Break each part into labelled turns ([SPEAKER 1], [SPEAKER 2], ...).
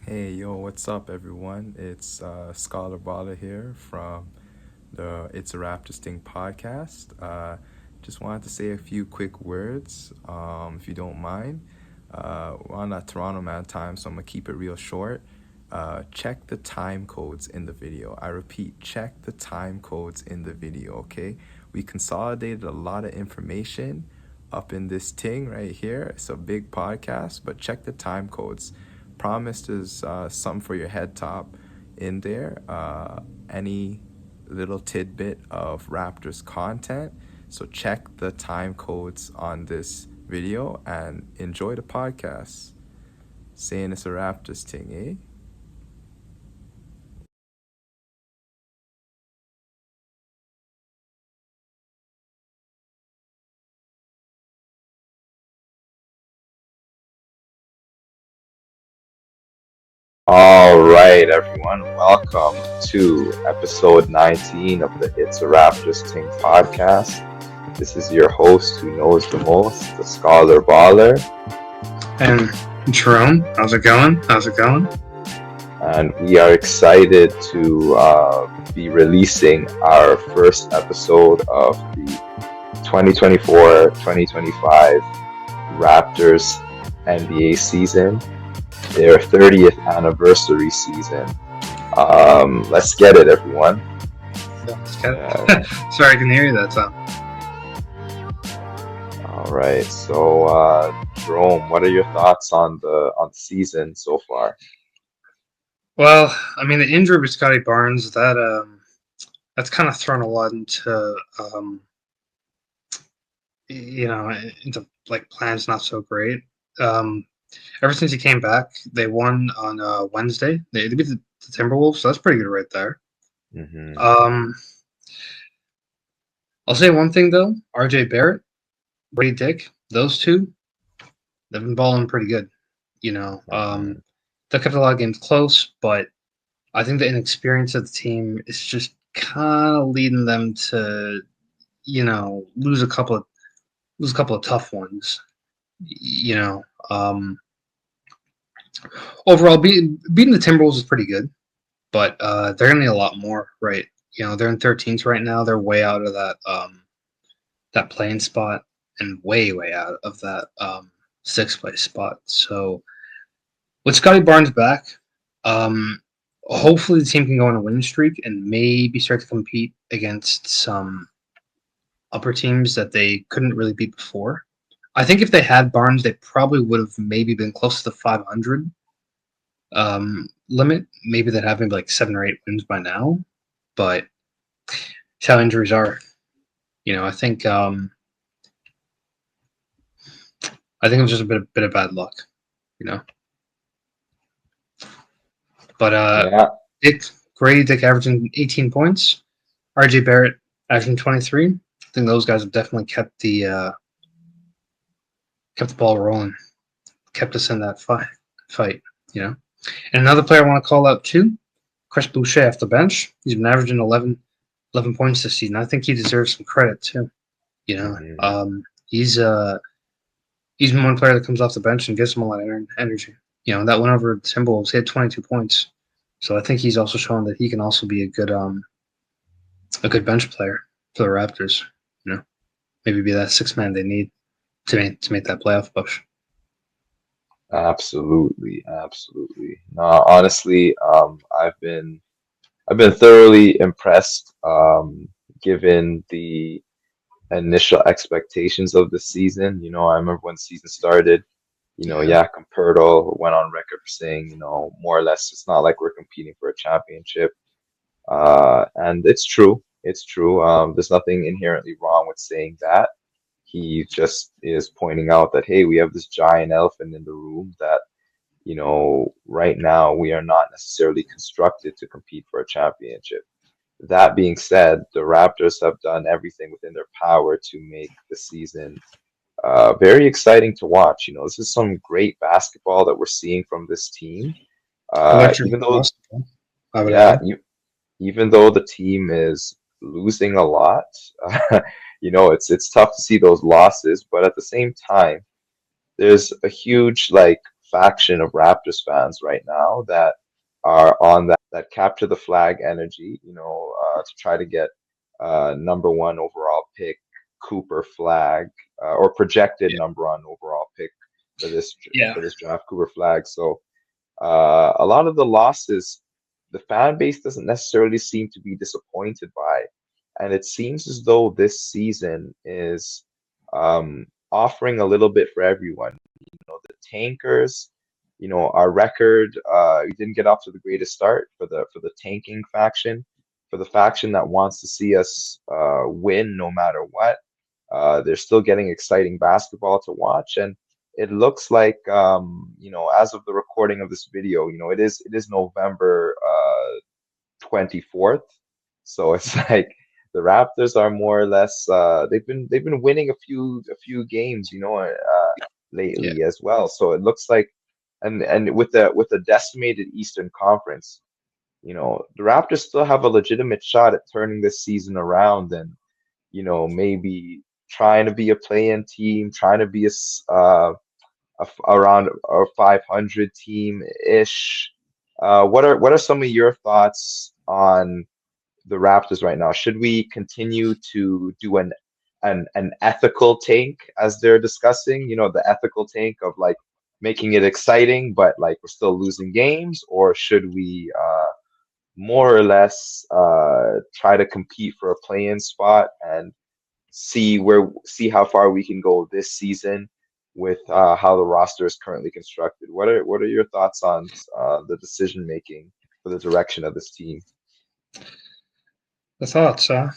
[SPEAKER 1] Hey, yo, what's up, everyone? It's Scholar Bala here from the It's a Raptors Ting podcast. Just wanted to say a few quick words, if you don't mind. We're on that Toronto man time, so I'm gonna keep it real short. Check the time codes in the video. I repeat, check the time codes in the video, okay? We consolidated a lot of information up in this ting right here. It's a big podcast, but check the time codes. Promise there's some for your head top in there. Any little tidbit of Raptors content. So check the time codes on this video and enjoy the podcast. Saying it's a Raptors ting, eh?
[SPEAKER 2] All right, everyone. Welcome to episode 19 of the It's a Raptors Ting podcast. This is your host who knows the most, the Scholar Baller.
[SPEAKER 3] And Jerome, how's it going?
[SPEAKER 2] And we are excited to be releasing our first episode of the 2024-2025 Raptors NBA season, their 30th anniversary season. Let's get it, everyone.
[SPEAKER 3] Sorry, I can hear you that time.
[SPEAKER 2] All right. So, Jerome, what are your thoughts on the season so far?
[SPEAKER 3] Well, I mean, the injury with Scotty Barnes that's kind of thrown a lot into into like plans not so great. Ever since he came back, they won on Wednesday. They beat the Timberwolves, so that's pretty good right there.
[SPEAKER 2] Mm-hmm.
[SPEAKER 3] I'll say one thing though: RJ Barret, Brady Dick, those two, they've been balling pretty good. They kept a lot of games close, but I think the inexperience of the team is just kind of leading them to, lose a couple of tough ones. Overall, beating the Timberwolves is pretty good, but they're gonna need a lot more, right? They're in 13th right now. They're way out of that playing spot and way out of that sixth place spot. So with Scotty Barnes back, hopefully the team can go on a winning streak and maybe start to compete against some upper teams that they couldn't really beat before. I think if they had Barnes, they probably would have maybe been close to the 500 limit. Maybe they'd have maybe like 7 or 8 wins by now. But it's how injuries are. I think it was just a bit of bad luck. But Dick averaging 18 points. RJ Barret averaging 23. I think those guys have definitely kept the ball rolling, kept us in that fight. And another player I want to call out too, Chris Boucher off the bench. He's been averaging 11 points this season. I think he deserves some credit too.
[SPEAKER 2] Mm-hmm.
[SPEAKER 3] He's been one player that comes off the bench and gives him a lot of energy. That went over the Timberwolves. He had 22 points. So I think he's also shown that he can also be a good bench player for the Raptors. Maybe be that 6 man they need to make that playoff push.
[SPEAKER 2] Absolutely. No, honestly, I've been thoroughly impressed, given the initial expectations of the season. I remember when the season started, Jakob Poeltl went on record for saying, more or less, it's not like we're competing for a championship. And it's true. There's nothing inherently wrong with saying that. He just is pointing out that, hey, we have this giant elephant in the room that, right now we are not necessarily constructed to compete for a championship. That being said, the Raptors have done everything within their power to make the season very exciting to watch. This is some great basketball that we're seeing from this team. Even though, yeah, even though the team is losing a lot, it's tough to see those losses. But at the same time, there's a huge faction of Raptors fans right now that are on that capture the flag energy, to try to get number one overall pick Cooper Flag, or projected
[SPEAKER 3] Yeah.
[SPEAKER 2] number one overall pick for this
[SPEAKER 3] Yeah.
[SPEAKER 2] draft, Cooper Flag. So a lot of the losses, the fan base doesn't necessarily seem to be disappointed by, and it seems as though this season is offering a little bit for everyone. The tankers, our record, we didn't get off to the greatest start for the tanking faction, for the faction that wants to see us win no matter what. They're still getting exciting basketball to watch, and it looks like, as of the recording of this video, it is November 24th. So it's like the Raptors are more or less, they've been winning a few games,
[SPEAKER 3] Yeah.
[SPEAKER 2] lately as well. So it looks like, and with the decimated Eastern Conference, the Raptors still have a legitimate shot at turning this season around, and maybe trying to be a play-in team, trying to be around a 500 team ish. What are some of your thoughts on the Raptors right now? Should we continue to do an ethical tank, as they're discussing? The ethical tank of like making it exciting, but like we're still losing games, or should we more or less try to compete for a play-in spot and see how far we can go this season with how the roster is currently constructed? What are your thoughts on the decision making for the direction of this team?
[SPEAKER 3] The thoughts, huh?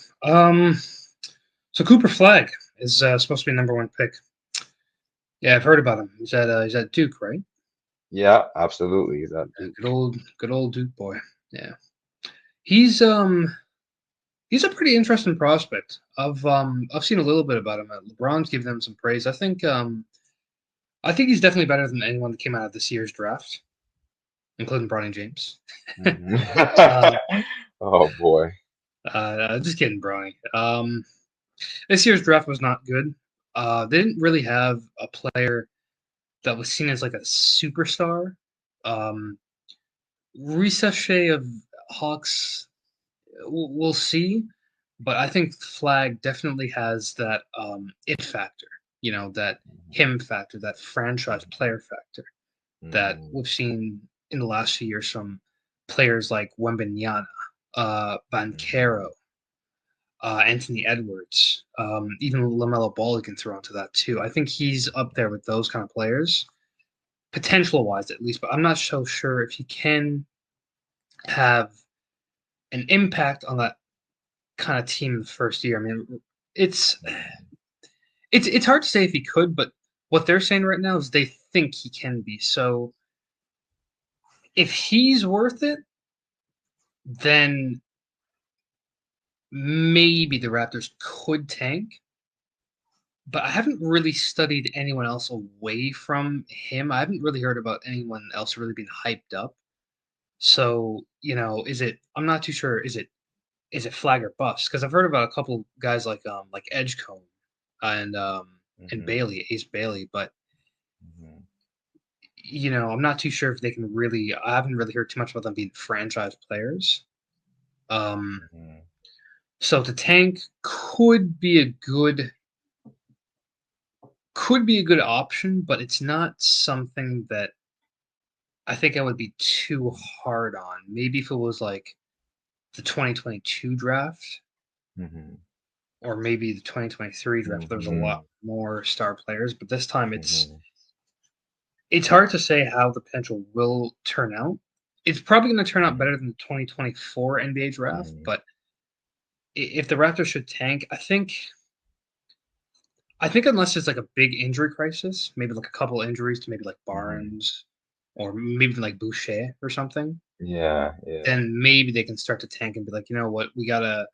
[SPEAKER 3] So Cooper Flag is supposed to be number one pick. Yeah, I've heard about him. He's at Duke, right?
[SPEAKER 2] Yeah, absolutely. Is that
[SPEAKER 3] Yeah, good old Duke boy. Yeah, he's he's a pretty interesting prospect. I've seen a little bit about him. LeBron's given him some praise. I think he's definitely better than anyone that came out of this year's draft, including Bronny James.
[SPEAKER 2] Mhm.
[SPEAKER 3] uh,
[SPEAKER 2] Oh boy.
[SPEAKER 3] just kidding, Bronny. This year's draft was not good. They didn't really have a player that was seen as like a superstar. Um, Ricochet of Hawks, we'll see, but I think Flag definitely has that it factor. That him factor, that franchise player factor that
[SPEAKER 2] Mhm.
[SPEAKER 3] we've seen in the last few years from players like Wembanyama,
[SPEAKER 2] Mhm.
[SPEAKER 3] Banchero, Anthony Edwards, even LaMelo Ball you can throw into that too. I think he's up there with those kind of players, potential wise at least, but I'm not so sure if he can have an impact on that kind of team in the first year. I mean, it's it's hard to say if he could, but what they're saying right now is they think he can be. So if he's worth it, then maybe the Raptors could tank. But I haven't really studied anyone else away from him. I haven't really heard about anyone else really being hyped up. So, I'm not too sure. Is it flag or bust? Because I've heard about a couple guys like Edgecombe and
[SPEAKER 2] Mhm.
[SPEAKER 3] Bailey, Ace Bailey, but
[SPEAKER 2] Mhm.
[SPEAKER 3] I'm not too sure if they can really. I haven't really heard too much about them being franchise players. Um,
[SPEAKER 2] Mhm.
[SPEAKER 3] so to tank could be a good option, but it's not something that I think I would be too hard on. Maybe if it was like the 2022 draft
[SPEAKER 2] Mhm.
[SPEAKER 3] or maybe the 2023 draft, there was a lot
[SPEAKER 2] Mhm.
[SPEAKER 3] more star players, but this time it's
[SPEAKER 2] Mhm.
[SPEAKER 3] it's hard to say how the potential will turn out. It's probably going to turn out
[SPEAKER 2] Mhm.
[SPEAKER 3] better than the 2024 NBA draft,
[SPEAKER 2] Mhm.
[SPEAKER 3] but if the Raptors should tank, I think unless it's like a big injury crisis, maybe like a couple injuries to maybe like
[SPEAKER 2] Mhm.
[SPEAKER 3] Barnes or maybe like Boucher or something,
[SPEAKER 2] Yeah, yeah.
[SPEAKER 3] then maybe they can start to tank and be like, you know what, we gotta,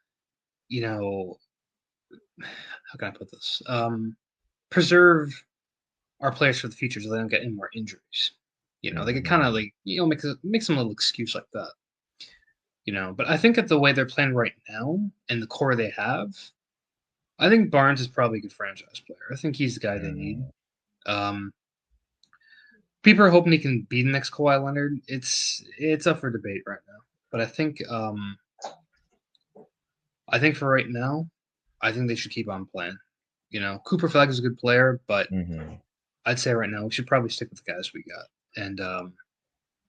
[SPEAKER 3] you know, how can I put this? Preserve our players for the future so they don't get any more injuries. They could kind of
[SPEAKER 2] Mhm.
[SPEAKER 3] like, make some little excuse like that. But I think at the way they're playing right now and the core they have, I think Barnes is probably a good franchise player. I think he's the guy they need.
[SPEAKER 2] Mhm.
[SPEAKER 3] Um, people are hoping he can be the next Kawhi Leonard. It's up for debate right now. But I think for right now, I think they should keep on playing. Cooper Flag is a good player, but I'd say right now we should probably stick with the guys we got, and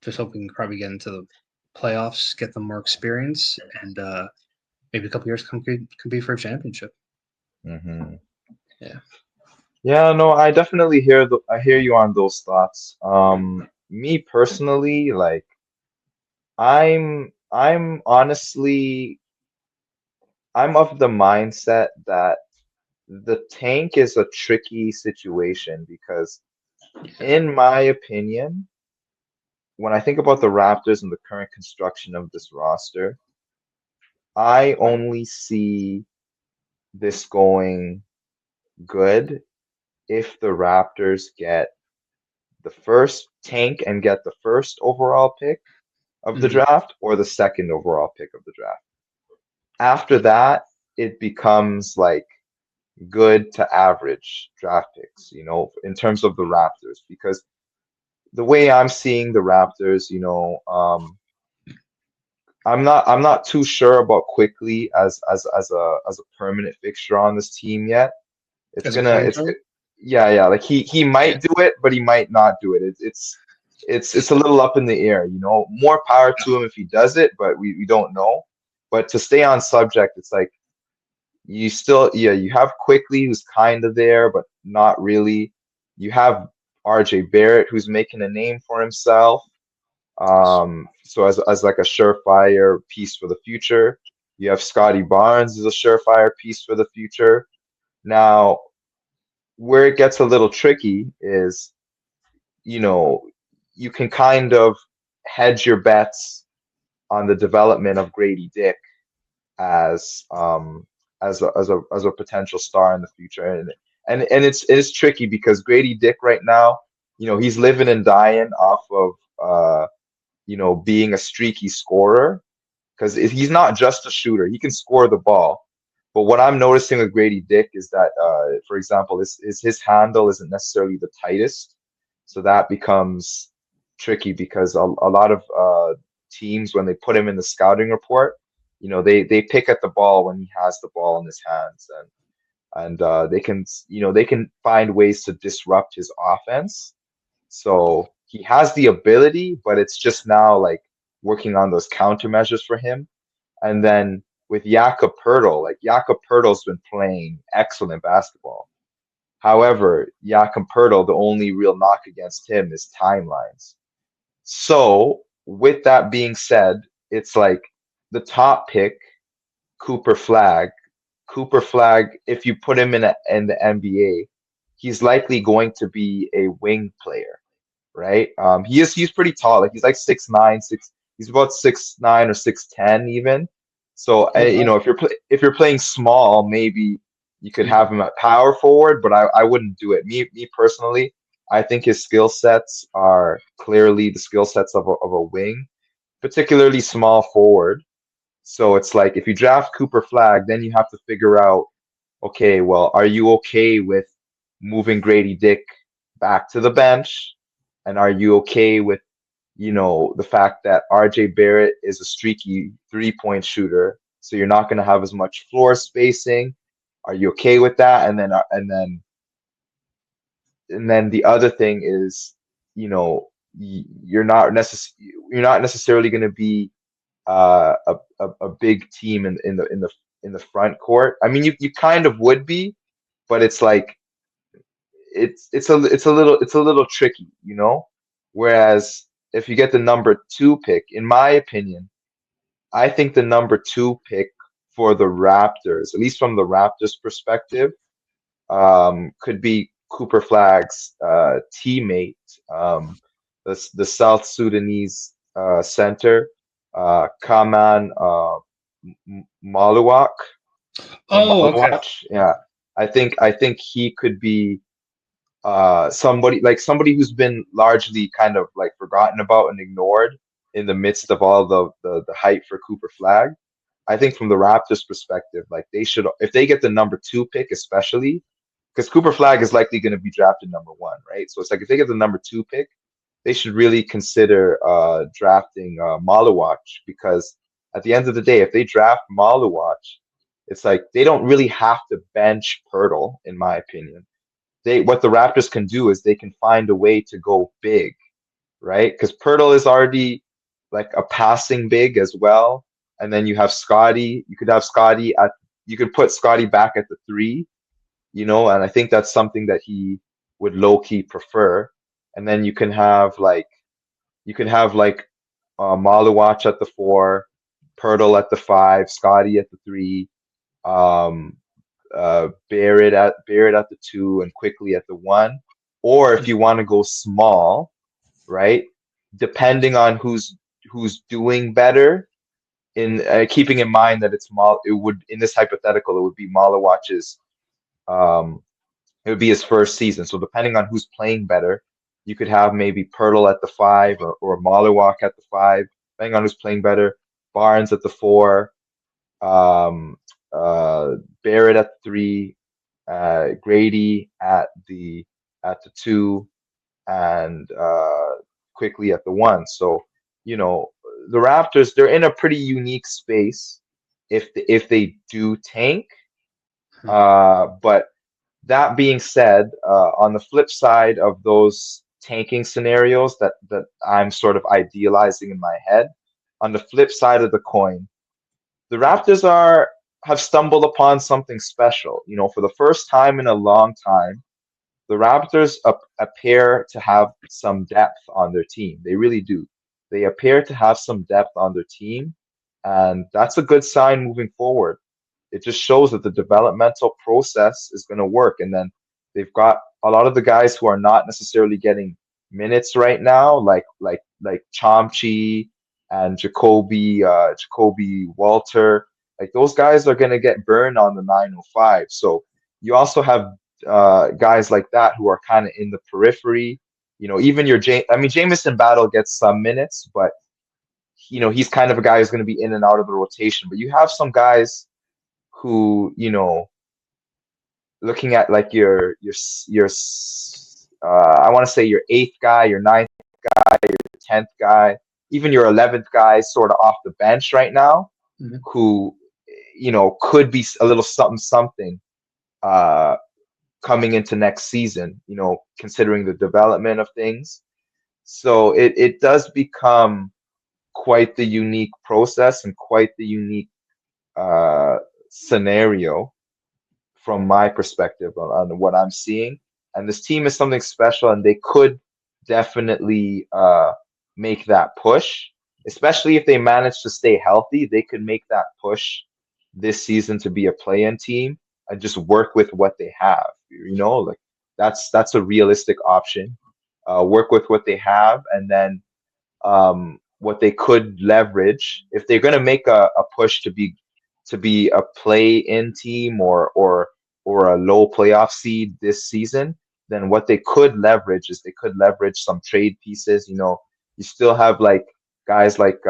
[SPEAKER 3] just hope we can probably get into the playoffs, get them more experience, and maybe a couple years compete for a championship. Yeah.
[SPEAKER 2] Yeah, no, I definitely I hear you on those thoughts. Me personally, like I'm honestly I'm of the mindset that the tank is a tricky situation because in my opinion, when I think about the Raptors and the current construction of this roster, I only see this going good if the Raptors get the first tank and get the first overall pick of the draft or the second overall pick of the draft. After that, it becomes like good to average draft picks, in terms of the Raptors, because the way I'm seeing the Raptors, I'm not too sure about quickly as a permanent fixture on this team yet. It's
[SPEAKER 3] As a
[SPEAKER 2] gonna it's
[SPEAKER 3] potential?
[SPEAKER 2] Yeah, like he might do it, but he might not do it. It's a little up in the air, More power to him if he does it, but we don't know. But to stay on subject, it's like you have Quickly who's kind of there, but not really. You have RJ Barrett who's making a name for himself. So as like a surefire piece for the future. You have Scotty Barnes as a surefire piece for the future. Now, where it gets a little tricky is, you can kind of hedge your bets on the development of Grady Dick as a potential star in the future, and it's tricky because Grady Dick right now, he's living and dying off of being a streaky scorer because he's not just a shooter; he can score the ball. But what I'm noticing with Grady Dick is that, for example, his handle isn't necessarily the tightest, so that becomes tricky because a lot of teams, when they put him in the scouting report, they pick at the ball when he has the ball in his hands, and they can find ways to disrupt his offense. So he has the ability, but it's just now like working on those countermeasures for him. And then with Jakob Poeltl, like Jakob Poeltl's been playing excellent basketball. However, Jakob Poeltl, the only real knock against him is timelines. So with that being said, it's like the top pick, Cooper Flag. Cooper Flag, if you put him in the NBA, he's likely going to be a wing player, right? He's pretty tall, like he's like 6'9", he's about 6'9" or 6'10" even. So if you're playing small, maybe you could have him at power forward, but I wouldn't do it. Me personally, I think his skill sets are clearly the skill sets of a wing, particularly small forward. So it's like if you draft Cooper Flag, then you have to figure out, okay, well, are you okay with moving Grady Dick back to the bench? And are you okay with, the fact that RJ Barrett is a streaky 3-point shooter, so you're not going to have as much floor spacing? Are you okay with that? And then the other thing is, you're not necessarily going to be a big team in the front court. I mean, you kind of would be, but it's like it's a little tricky, Whereas if you get the number 2 pick, in my opinion, I think the number 2 pick for the Raptors, at least from the Raptors perspective, could be Cooper Flag's teammate, the South Sudanese center, Kaman Maluak.
[SPEAKER 3] Oh, okay.
[SPEAKER 2] Yeah, I think he could be somebody who's been largely kind of like forgotten about and ignored in the midst of all the hype for Cooper Flag. I think from the Raptors perspective, like they should, if they get the number 2 pick, especially because Cooper Flag is likely going to be drafted number 1, right? So it's like if they get the number 2 pick, they should really consider drafting Malawach, because at the end of the day, if they draft Malawach, it's like they don't really have to bench Pirtle, in my opinion. What the Raptors can do is they can find a way to go big, right? Because Pirtle is already like a passing big as well. And then you have Scotty. You could put Scotty back at the 3, and I think that's something that he would low key prefer. And then you can have like Malawach at the 4, Pirtle at the 5, Scotty at the 3, um, Barrett at the 2, and quickly at the 1. Or if you want to go small, right? Depending on who's doing better, in keeping in mind that it would, in this hypothetical, it would be Malawach's it would be his first season. So depending on who's playing better, you could have maybe Pirtle at the 5, or Malawach at the 5, depending on who's playing better. Barnes at the 4, um, Barrett at the 3, Grady at the 2, and quickly at the 1. So, the Raptors, they're in a pretty unique space if they do tank. But that being said, on the flip side of those tanking scenarios that I'm sort of idealizing in my head, on the flip side of the coin, the Raptors have stumbled upon something special. For the first time in a long time, the Raptors appear to have some depth on their team. They really do. They appear to have some depth on their team, and that's a good sign moving forward. It just shows that the developmental process is going to work. And then they've got a lot of the guys who are not necessarily getting minutes right now, like Chomchi and Jacoby Walter. Like, those guys are going to get burned on the 905. So you also have guys like that who are kind of in the periphery. Even Jamison Battle gets some minutes, but he's kind of a guy who's going to be in and out of the rotation. But you have some guys who, looking at like I want to say your 8th guy, your 9th guy, your 10th guy, even your 11th guy, sort of off the bench right now, who could be a little something coming into next season, considering the development of things. So it does become quite the unique process and quite the unique scenario from my perspective on what I'm seeing. And this team is something special, and they could definitely make that push, especially if they manage to stay healthy. They could make that push this season to be a play-in team and just work with what they have. Like, that's a realistic option. Work with what they have, and then what they could leverage if they're going to make a push to be a play-in team or a low playoff seed this season. Then what they could leverage is they could leverage some trade pieces. You still have like guys like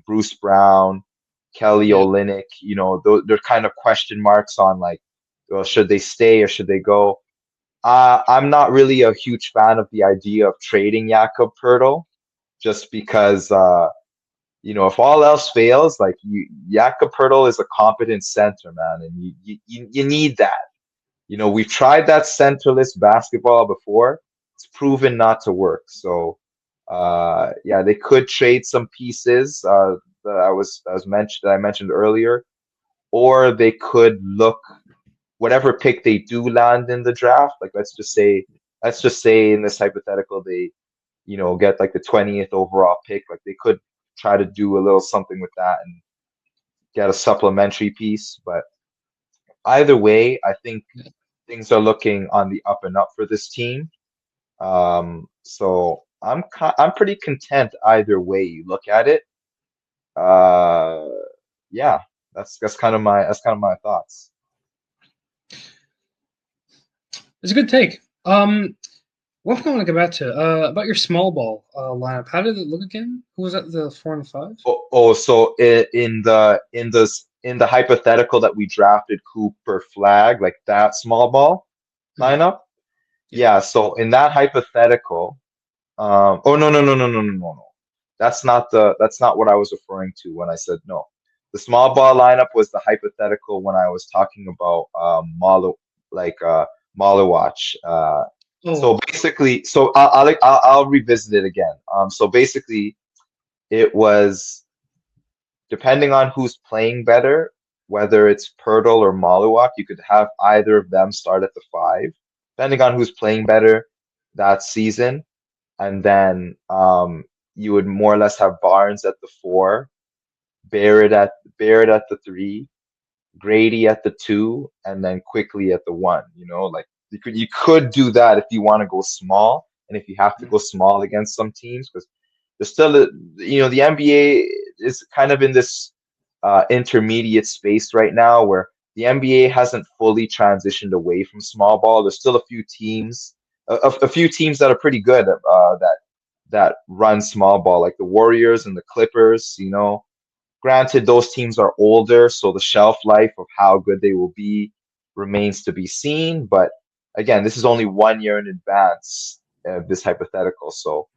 [SPEAKER 2] Bruce Brown, Kelly Olynyk. They're kind of question marks on, like, well, should they stay or should they go? I'm not really a huge fan of the idea of trading Jakob Poeltl, just because if all else fails, like, Jakob Poeltl is a competent center, man, and you need that. We've tried that centerless basketball before. It's proven not to work. So they could trade some pieces that I mentioned earlier, or they could look, whatever pick they do land in the draft. Like, let's just say in this hypothetical they get like the 20th overall pick. Like, they could try to do a little something with that and get a supplementary piece. But either way, I think things are looking on the up and up for this team. So I'm pretty content either way you look at it. Yeah, that's kind of my thoughts.
[SPEAKER 3] It's a good take. One thing I want to get back to about your small ball lineup. How did it look again? Who was that? The 4 and 5?
[SPEAKER 2] So in the hypothetical that we drafted Cooper Flag, like that small ball lineup. Yeah. So in that hypothetical, Oh, no. That's not what I was referring to when I said no. The small ball lineup was the hypothetical when I was talking about Malawatch. So
[SPEAKER 3] Oh,
[SPEAKER 2] basically, so I'll revisit it again. So basically, it was depending on who's playing better, whether it's Pirtle or Malawak, you could have either of them start at the five, depending on who's playing better that season. And then you would more or less have Barnes at the four, Barrett at the three, Grady at the two, and then quickly at the one. Like you could do that if you want to go small, and if you have to go small against some teams, because there's still the NBA is kind of in this intermediate space right now where the NBA hasn't fully transitioned away from small ball. There's still a few teams, a few teams that are pretty good that run small ball, like the Warriors and the Clippers. Granted, those teams are older, so the shelf life of how good they will be remains to be seen. But again, this is only 1 year in advance of this hypothetical, so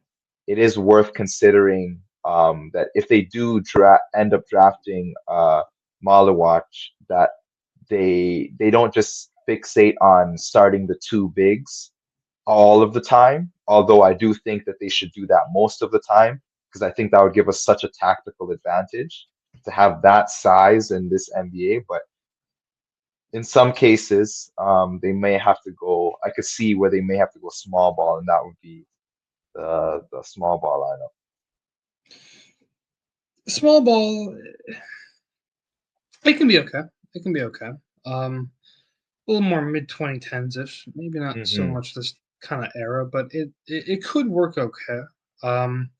[SPEAKER 2] it is worth considering that if they do end up drafting Malawatch, that they don't just fixate on starting the two bigs all of the time. Although I do think that they should do that most of the time, because I think that would give us such a tactical advantage to have that size in this NBA. But in some cases, they may have to go. I could see where they may have to go small ball, and that would be the small ball lineup.
[SPEAKER 3] small ball. It can be okay. It can be okay. A little more mid 2010s ish. Maybe not so
[SPEAKER 2] Hmm.
[SPEAKER 3] much this kind of era, but it could work okay. Um,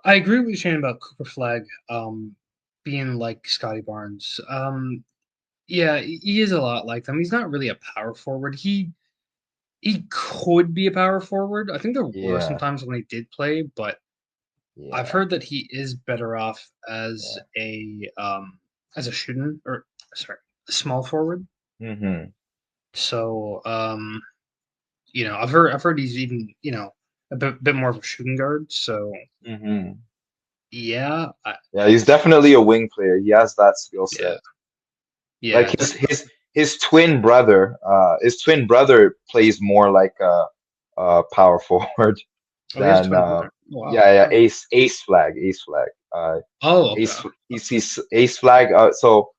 [SPEAKER 3] I agree with you saying about Cooper Flag being like Scotty Barnes. Yeah, he is a lot like them. He's not really a power forward. He could be a power forward. I think there were some
[SPEAKER 2] Yeah,
[SPEAKER 3] times when he did play, but I've
[SPEAKER 2] yeah,
[SPEAKER 3] heard that he is better off
[SPEAKER 2] yeah.
[SPEAKER 3] as a shooting or sorry, a small forward.
[SPEAKER 2] Hmm.
[SPEAKER 3] So I've heard he's even a bit more of a shooting guard. So
[SPEAKER 2] Hmm.
[SPEAKER 3] yeah,
[SPEAKER 2] Yeah, he's definitely a wing player. He has that skill
[SPEAKER 3] yeah,
[SPEAKER 2] set. Like
[SPEAKER 3] yeah,
[SPEAKER 2] his his twin brother plays more like a power forward
[SPEAKER 3] Oh, he has a
[SPEAKER 2] than
[SPEAKER 3] twin brother. Oh, wow.
[SPEAKER 2] yeah,
[SPEAKER 3] Okay.
[SPEAKER 2] Ace Flag.
[SPEAKER 3] Oh, okay.
[SPEAKER 2] He's Ace Flag. So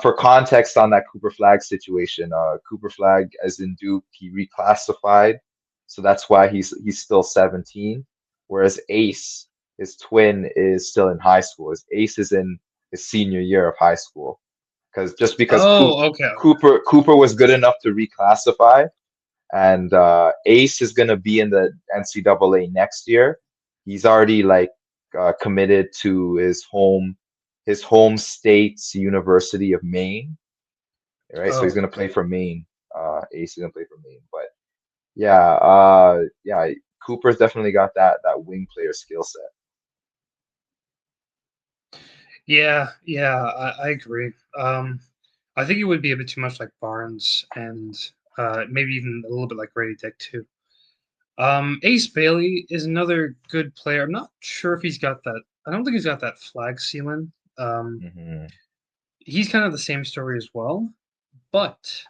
[SPEAKER 2] for context on that Cooper Flag situation, Cooper Flag, as in Duke, he reclassified, so that's why he's still 17, whereas Ace, his twin, is still in high school. His Ace is in his senior year of high school, because
[SPEAKER 3] Oh, okay.
[SPEAKER 2] Cooper was good enough to reclassify, and Ace is gonna be in the NCAA next year. He's already like committed to his home state's University of Maine, right? So he's
[SPEAKER 3] Oh,
[SPEAKER 2] gonna
[SPEAKER 3] okay.
[SPEAKER 2] play for Maine. Ace is gonna play for Maine, but yeah, yeah, Cooper's definitely got that wing player skill set.
[SPEAKER 3] Yeah, yeah, I agree. I think it would be a bit too much like Barnes and maybe even a little bit like Grady Dick too. Ace Bailey is another good player. I'm not sure if he's got that. I don't think he's got that flag ceiling. Um,
[SPEAKER 2] Hmm.
[SPEAKER 3] he's kind of the same story as well, but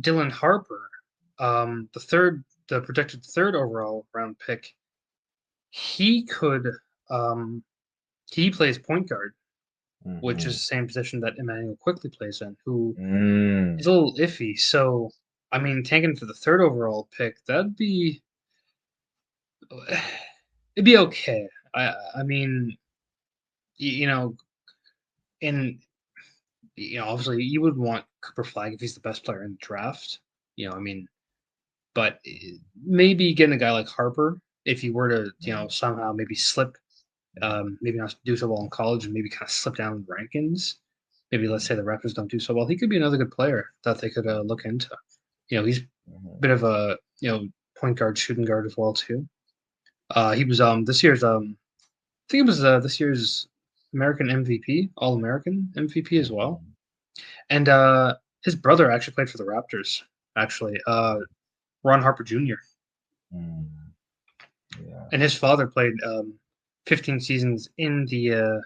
[SPEAKER 3] Dylan Harper, the projected third overall round pick, he could um, he plays point guard, which is
[SPEAKER 2] Hmm.
[SPEAKER 3] the same position that Emmanuel Quickly plays in, who
[SPEAKER 2] Mm.
[SPEAKER 3] is a little iffy. So, I mean, tanking for the third overall pick, it'd be okay. I mean, you know, and obviously you would want Cooper Flag if he's the best player in the draft. I mean, but maybe getting a guy like Harper, if he were to, somehow maybe slip, maybe not do so well in college and maybe kind of slip down in the rankings. Maybe let's say the Raptors don't do so well. He could be another good player that they could look into. He's a
[SPEAKER 2] Hmm.
[SPEAKER 3] bit of a point guard, shooting guard as well too. He was this year's I think it was this year's American MVP, All American MVP as well.
[SPEAKER 2] Hmm.
[SPEAKER 3] And his brother actually played for the Raptors. Actually, Ron Harper Jr.
[SPEAKER 2] Yeah.
[SPEAKER 3] And his father played 15 seasons in the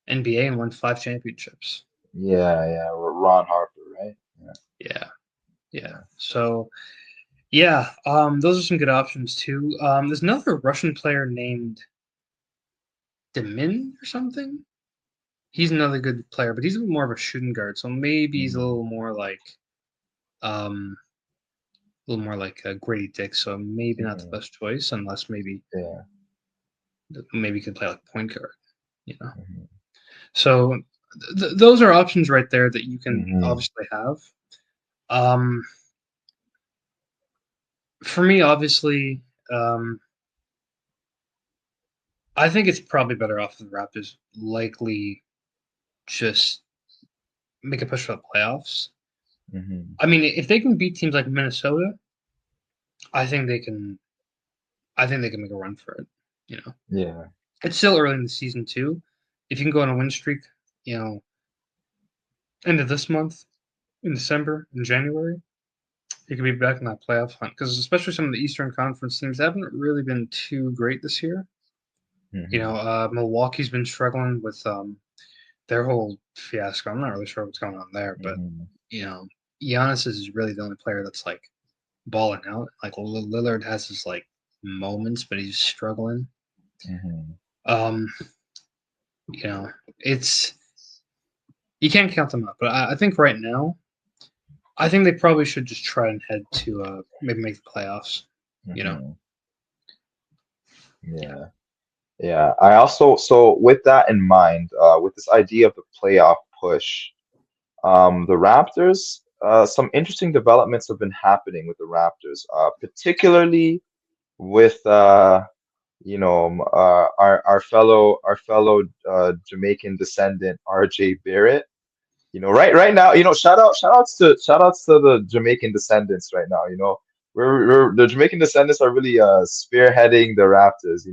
[SPEAKER 3] NBA and won 5 championships.
[SPEAKER 2] Yeah. Ron Harper, right?
[SPEAKER 3] Yeah, yeah.
[SPEAKER 2] Yeah.
[SPEAKER 3] So yeah, those are some good options too. There's another Russian player named Demin or something. He's another good player, but he's a little more of a shooting guard, so maybe he's um, a little more like a Grady Dick. So maybe not the
[SPEAKER 2] Mhm.
[SPEAKER 3] best choice, unless maybe
[SPEAKER 2] Yeah.
[SPEAKER 3] he could play like point guard, you know.
[SPEAKER 2] Mhm.
[SPEAKER 3] So those are options right there that you can
[SPEAKER 2] Mhm.
[SPEAKER 3] obviously have. Um, for me, obviously, um, I think it's probably better off if the Raptors likely just make a push for the playoffs.
[SPEAKER 2] Mhm.
[SPEAKER 3] I mean, if they can beat teams like Minnesota, I think they can. I think they can make a run for it. You know,
[SPEAKER 2] Yeah.
[SPEAKER 3] it's still early in the season too. If you can go on a win streak, you know, end of this month, in December, in January, you could be back in that playoff hunt. Because especially some of the Eastern Conference teams haven't really been too great this year. You know,
[SPEAKER 2] Mhm.
[SPEAKER 3] Milwaukee's been struggling with their whole fiasco. I'm not really sure what's going on there, but
[SPEAKER 2] Mhm.
[SPEAKER 3] you know, Giannis is really the only player that's like balling out. Like Lillard has his like moments, but he's struggling.
[SPEAKER 2] Mhm.
[SPEAKER 3] Um, you know, it's you can't count them out. But I think right now, I think they probably should just try and head to maybe make the playoffs. You know,
[SPEAKER 2] Mhm.
[SPEAKER 3] yeah,
[SPEAKER 2] Yeah. Yeah. I also, so with that in mind, with this idea of the playoff push, the Raptors, some interesting developments have been happening with the Raptors, particularly with our fellow Jamaican descendant RJ Barrett. Right now, shout outs to the Jamaican descendants right now. The Jamaican descendants are really spearheading the Raptors.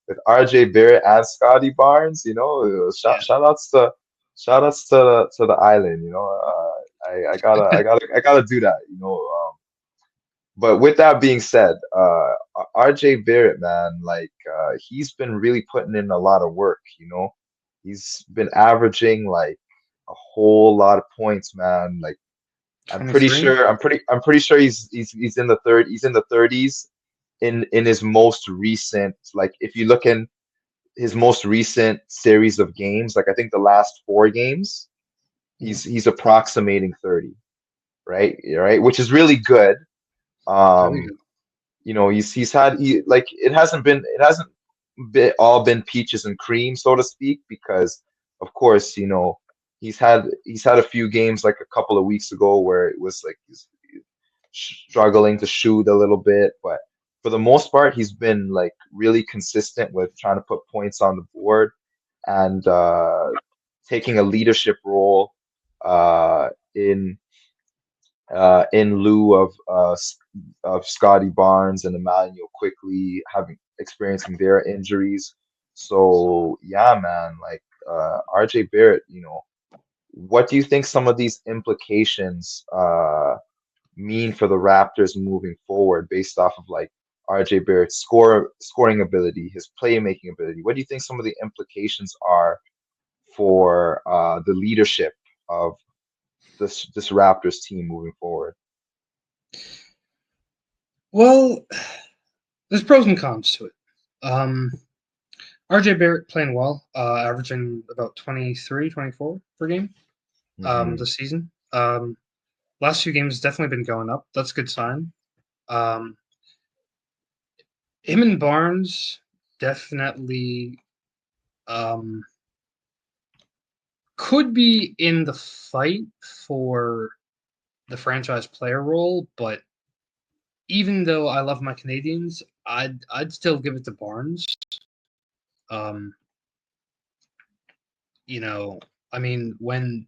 [SPEAKER 2] With RJ Barrett and Scotty Barnes.
[SPEAKER 3] yeah.
[SPEAKER 2] Shout outs to the island. I gotta do that. But with that being said, RJ Barrett, man, like he's been really putting in a lot of work. He's been averaging like a whole lot of points, man. Like I'm pretty
[SPEAKER 3] 23.
[SPEAKER 2] sure I'm pretty sure he's in the he's in the 30s in his most recent, like if you look in his most recent series of games, like I think the last 4 games,
[SPEAKER 3] Yeah,
[SPEAKER 2] he's approximating 30, right? Right, which is really good.
[SPEAKER 3] really
[SPEAKER 2] Um,
[SPEAKER 3] good.
[SPEAKER 2] he's had like it hasn't been all been peaches and cream, so to speak, because of course, he's had a few games like a couple of weeks ago where it was like he's struggling to shoot a little bit, but for the most part, he's been like really consistent with trying to put points on the board and taking a leadership role uh, in in lieu of Scotty Barnes and Emmanuel quickly having experiencing their injuries. So yeah, man, like RJ Barrett, what do you think some of these implications mean for the Raptors moving forward based off of like RJ Barrett's scoring ability, his playmaking ability? What do you think some of the implications are for the leadership of this Raptors team moving forward?
[SPEAKER 3] Well, there's pros and cons to it. RJ Barrett playing well, averaging about 23, 24 per game
[SPEAKER 2] Hmm.
[SPEAKER 3] this season. Last few games definitely been going up. That's a good sign. Um, him and Barnes definitely um, could be in the fight for the franchise player role, but even though I love my Canadians, I'd still give it to Barnes. Um, you know, I mean, when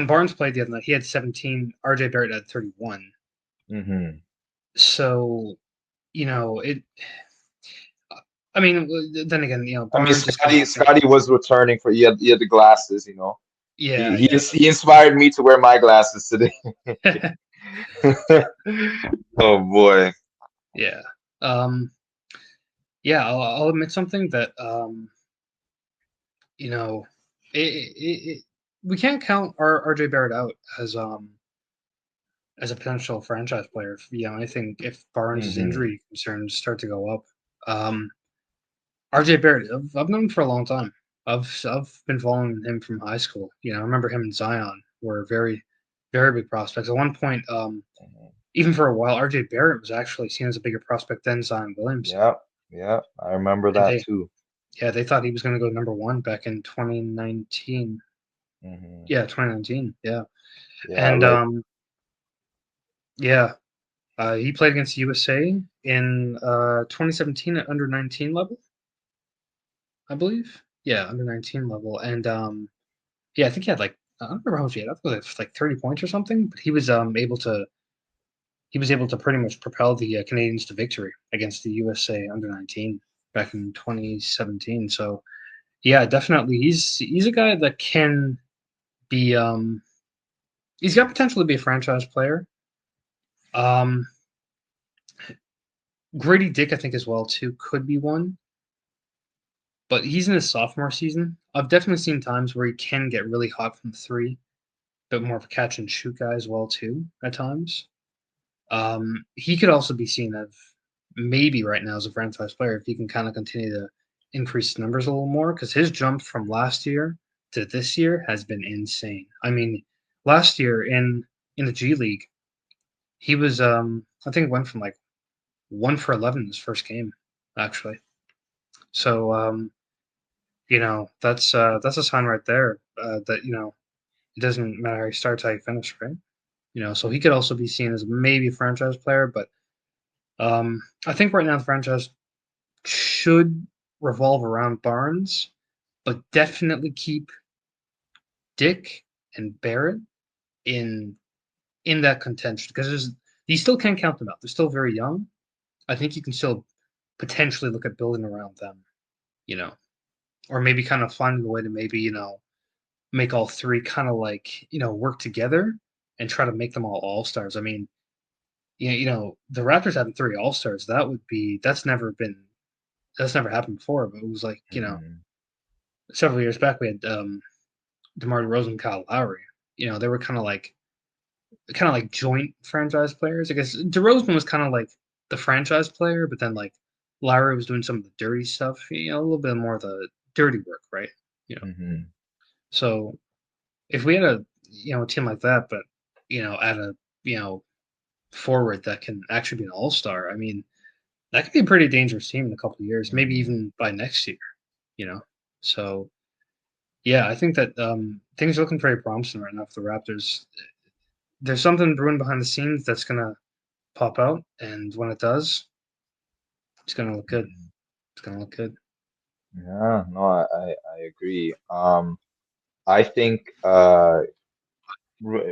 [SPEAKER 3] Barnes played the other night, he had 17. RJ Barrett had 31.
[SPEAKER 2] Hmm.
[SPEAKER 3] So, it. I mean, then again,
[SPEAKER 2] I mean,
[SPEAKER 3] Barnes is coming
[SPEAKER 2] Scotty
[SPEAKER 3] off that.
[SPEAKER 2] Scotty was returning for he had the glasses.
[SPEAKER 3] Yeah,
[SPEAKER 2] He inspired me to wear my glasses today.
[SPEAKER 3] yeah,
[SPEAKER 2] Oh boy.
[SPEAKER 3] yeah. Um, Yeah, I'll admit something that you know, we can't count RJ Barrett out as a potential franchise player. You know, I think if Barnes'
[SPEAKER 2] Hmm.
[SPEAKER 3] injury concerns start to go up, um, RJ Barrett, I've known him for a long time. I've been following him from high school. You know, I remember him and Zion were very big prospects. At one point, even for a while, RJ Barrett was actually seen as a bigger prospect than Zion Williamson.
[SPEAKER 2] Yep, yep, I remember
[SPEAKER 3] And
[SPEAKER 2] that
[SPEAKER 3] they
[SPEAKER 2] too.
[SPEAKER 3] Yeah, they thought he was going to go number one back in 2019.
[SPEAKER 2] Hmm.
[SPEAKER 3] Yeah, 2019. Yeah,
[SPEAKER 2] Yeah,
[SPEAKER 3] and
[SPEAKER 2] like
[SPEAKER 3] yeah, he played against USA in 2017 at under 19 level, I believe. Yeah, under 19 level, and yeah, I think he had like I don't remember how much he had. I think it was like 30 points or something. But he was able to pretty much propel the Canadians to victory against the USA under 19 back in 2017. So yeah, definitely, he's a guy that can be he's got potential to be a franchise player. Um, Grady Dick, I think, as well too, could be one, but he's in his sophomore season. I've definitely seen times where he can get really hot from three, but more of a catch and shoot guy as well too at times. He could also be seen as maybe right now as a franchise player if he can kind of continue to increase his numbers a little more because his jump from last year to this year has been insane. I mean, last year in the G League, he was I think went from like 1 for 11 in his first game, actually. So that's a sign right there that it doesn't matter how you start, how you finish, right? So he could also be seen as maybe a franchise player, but I think right now the franchise should revolve around Barnes, but definitely keep Dick and Barrett in that contention because you still can't count them out. They're still very young. I think you can still potentially look at building around them, you know, or maybe kind of finding a way to maybe make all three kind of like work together and try to make them all stars. I mean, the Raptors having three all stars that's never happened before. But it was like
[SPEAKER 2] hmm.
[SPEAKER 3] several years back we had Demar DeRozan, Kyle Lowry. They were kind of like joint franchise players. I guess DeRozan was kind of like the franchise player, but then like Lowry was doing some of the dirty stuff. A little bit more of the dirty work, right? You know,
[SPEAKER 2] Hmm.
[SPEAKER 3] so if we had a team like that, but add a forward that can actually be an all star, I mean that could be a pretty dangerous team in a couple of years, maybe
[SPEAKER 2] Hmm.
[SPEAKER 3] even by next year. You know, so yeah, I think that things are looking pretty promising right now for the Raptors. There's something brewing behind the scenes that's gonna pop out, and when it does, it's gonna look good.
[SPEAKER 2] Hmm.
[SPEAKER 3] It's gonna look good.
[SPEAKER 2] Yeah, no, I agree. I think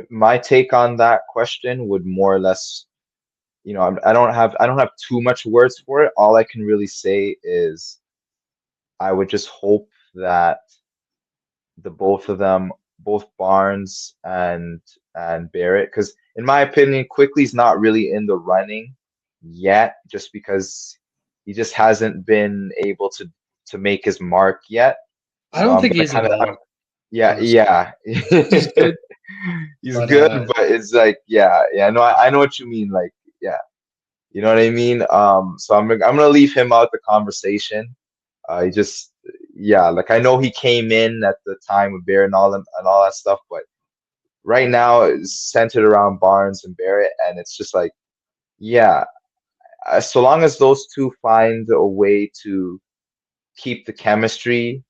[SPEAKER 2] my take on that question would more or less, I don't have too much words for it. All I can really say is I would just hope that the both of them, both Barnes and Barrett, because in my opinion, Quickly's not really in the running yet, just because he just hasn't been able to make his mark yet.
[SPEAKER 3] I
[SPEAKER 2] So
[SPEAKER 3] don't
[SPEAKER 2] I'm
[SPEAKER 3] think
[SPEAKER 2] gonna
[SPEAKER 3] he's at
[SPEAKER 2] kind of,
[SPEAKER 3] all,
[SPEAKER 2] yeah,
[SPEAKER 3] honestly.
[SPEAKER 2] yeah.
[SPEAKER 3] He's good,
[SPEAKER 2] He's
[SPEAKER 3] but
[SPEAKER 2] good, but it's like, yeah, yeah, no, I know what you mean. Like, yeah, you know what I mean? So I'm gonna leave him out the conversation. He just, yeah, like I know he came in at the time with Barrett and all that stuff, but right now it's centered around Barnes and Barrett, and it's just like, yeah, so long as those two find a way to keep the chemistry,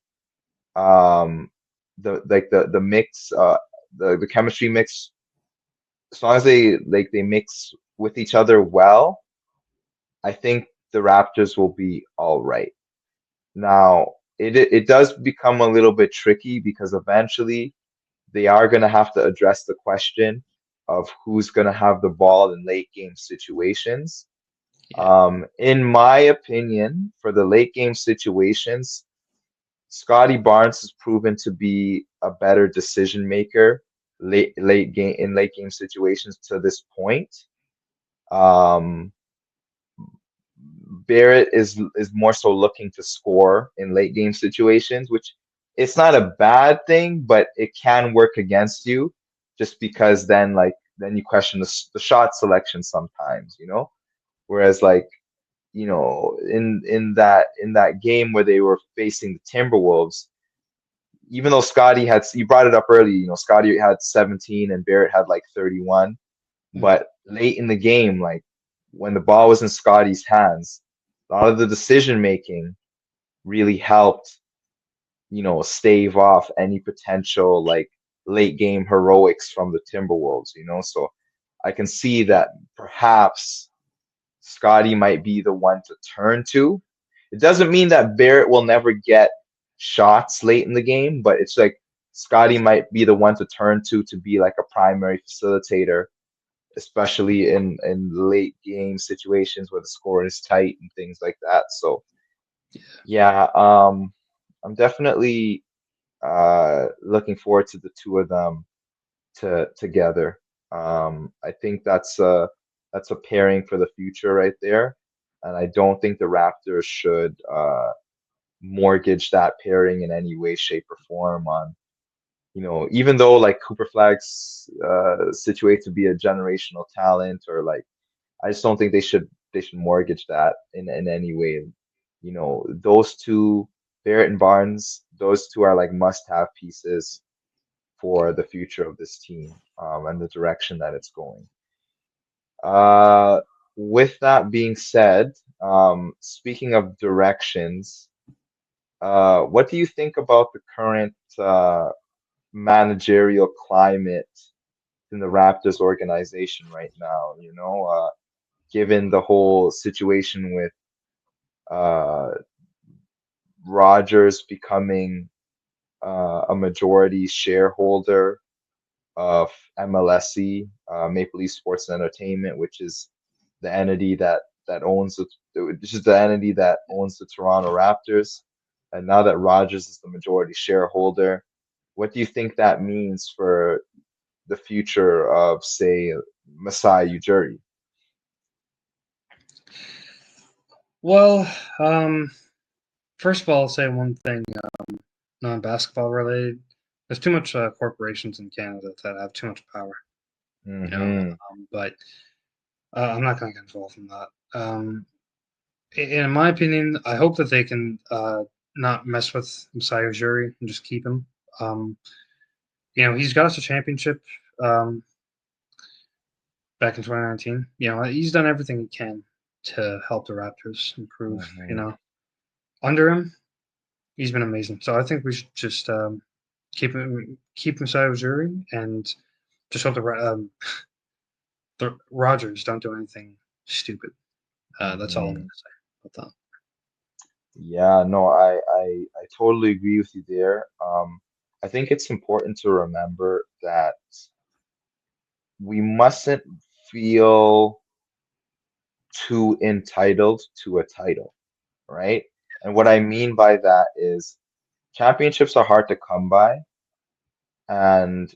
[SPEAKER 2] um, the mix, the chemistry mix, as long as they mix with each other well, I think the Raptors will be all right. Now, it does become a little bit tricky because eventually they are going to have to address the question of who's going to have the ball in late game situations.
[SPEAKER 3] yeah,
[SPEAKER 2] In my opinion, for the late game situations, Scotty Barnes has proven to be a better decision maker late game situations to this point. Um, Barrett is more so looking to score in late game situations, which it's not a bad thing, but it can work against you just because then you question the shot selection sometimes, you know? Whereas like, you know, in that game where they were facing the Timberwolves, even though Scotty had, you brought it up early, you know, Scotty had 17 and Barrett had like 31. But late in the game, like when the ball was in Scotty's hands, a lot of the decision making really helped, you know, stave off any potential like late game heroics from the Timberwolves, you know. So I can see that perhaps Scotty might be the one to turn to. It doesn't mean that Barrett will never get shots late in the game, but it's like Scotty might be the one to turn to be like a primary facilitator, especially in late game situations where the score is tight and things like that. So yeah, I'm definitely looking forward to the two of them together. I think that's a pairing for the future right there, and I don't think the Raptors should mortgage that pairing in any way, shape, or form on, you know, even though like Cooper Flag's situated to be a generational talent, or like I just don't think they should mortgage that in any way. You know, those two, Barrett and Barnes, those two are like must-have pieces for the future of this team, and the direction that it's going. Uh, with that being said, speaking of directions, what do you think about the current managerial climate in the Raptors organization right now? You know, given the whole situation with uh, Rogers becoming a majority shareholder of MLSE, Maple Leaf Sports and Entertainment, which is the entity that owns which is the entity that owns the Toronto Raptors. And now that Rogers is the majority shareholder, what do you think that means for the future of, say, Masai Ujiri?
[SPEAKER 3] Well, first of all, I'll say one thing, non-basketball related. There's too much corporations in Canada that have too much power, you know.
[SPEAKER 2] Hmm.
[SPEAKER 3] But I'm not going to get involved in that. In my opinion, I hope that they can not mess with Masai Ujiri and just keep him. Um, you know, he's got us a championship um, back in 2019. You know, he's done everything he can to help the Raptors improve. You
[SPEAKER 2] Hmm.
[SPEAKER 3] know, under him, he's been amazing. So I think we should just keep Masai Ujiri and just hope the Rogers don't do anything stupid. That's all I'm going
[SPEAKER 2] Hmm.
[SPEAKER 3] to say about that.
[SPEAKER 2] Yeah, no, I totally agree with you there. I think it's important to remember that we mustn't feel too entitled to a title, right? And what I mean by that is championships are hard to come by. And,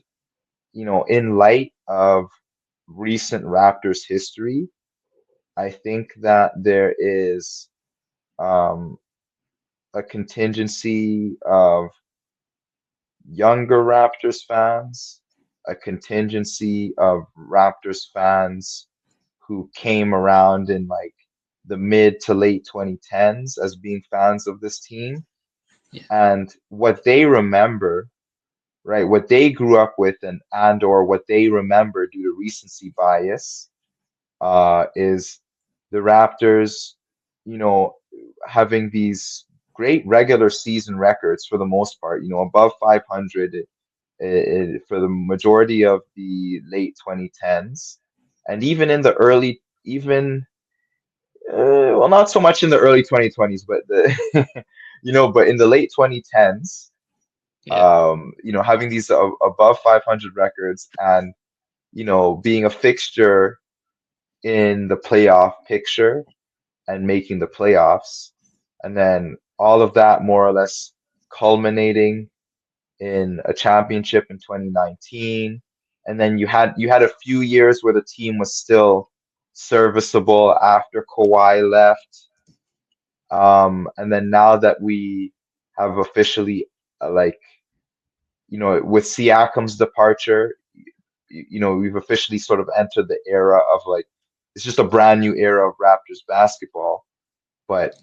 [SPEAKER 2] you know, in light of recent Raptors history, I think that there is um, a contingency of younger Raptors fans, a contingency of Raptors fans who came around in like the mid to late 2010s as being fans of this team.
[SPEAKER 3] Yeah,
[SPEAKER 2] And what they remember, right, what they grew up with, and or what they remember due to recency bias, is the Raptors, you know, having these great regular season records for the most part, you know, above 500 for the majority of the late 2010s, and even in the early, even well, not so much in the early 2020s, but you know, but in the late 2010s,
[SPEAKER 3] yeah,
[SPEAKER 2] you know, having these above 500 records, and you know, being a fixture in the playoff picture and making the playoffs, and then all of that more or less culminating in a championship in 2019. And then you had a few years where the team was still serviceable after Kawhi left. And then now that we have officially like, with Siakam's departure, we've officially sort of entered the era of like, it's just a brand new era of Raptors basketball. But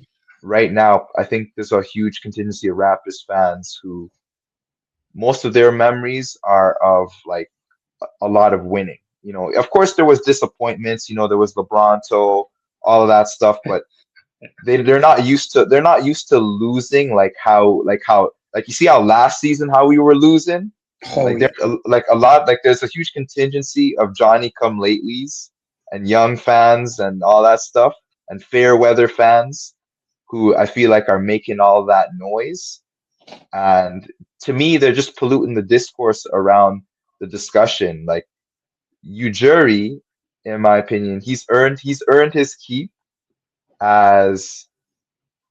[SPEAKER 2] right now, I think there's a huge contingency of Raptors fans who most of their memories are of like a lot of winning. Of course there was disappointments, there was LeBronto, all of that stuff, but they're not used to losing like you see how last season how we were losing.
[SPEAKER 3] Oh
[SPEAKER 2] Like
[SPEAKER 3] yeah,
[SPEAKER 2] there's a lot, like there's a huge contingency of Johnny come latelys and young fans and all that stuff and fair weather fans who I feel like are making all that noise. And to me, they're just polluting the discourse around the discussion. Like Ujiri, in my opinion, he's earned his keep as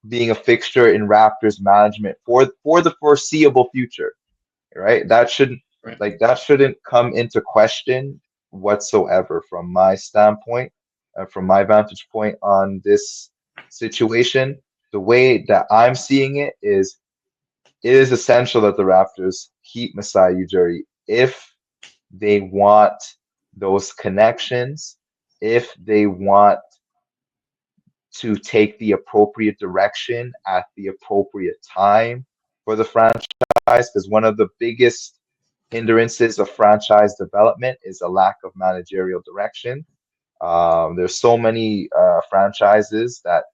[SPEAKER 2] being a fixture in Raptors management for the foreseeable future, right?
[SPEAKER 3] right.
[SPEAKER 2] That shouldn't come into question whatsoever from my standpoint, from my vantage point on this situation. The way that I'm seeing it is essential that the Raptors keep Masai Ujiri if they want those connections, if they want to take the appropriate direction at the appropriate time for the franchise. Because one of the biggest hindrances of franchise development is a lack of managerial direction. There's so many franchises that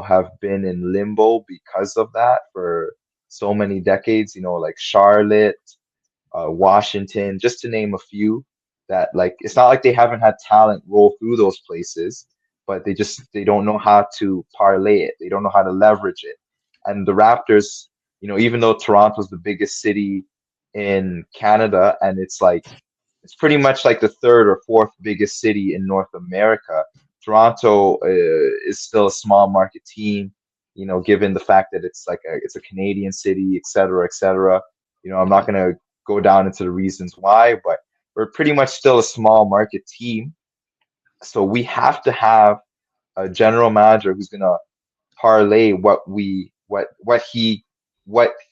[SPEAKER 2] have been in limbo because of that for so many decades. Like Charlotte, Washington, just to name a few. That like it's not like they haven't had talent roll through those places, but they don't know how to parlay it. They don't know how to leverage it. And the Raptors, even though Toronto's the biggest city in Canada, and it's pretty much like the third or fourth biggest city in North America. Toronto is still a small market team, given the fact that it's a Canadian city, et cetera, et cetera. I'm not gonna go down into the reasons why, but we're pretty much still a small market team. So we have to have a general manager who's gonna parlay what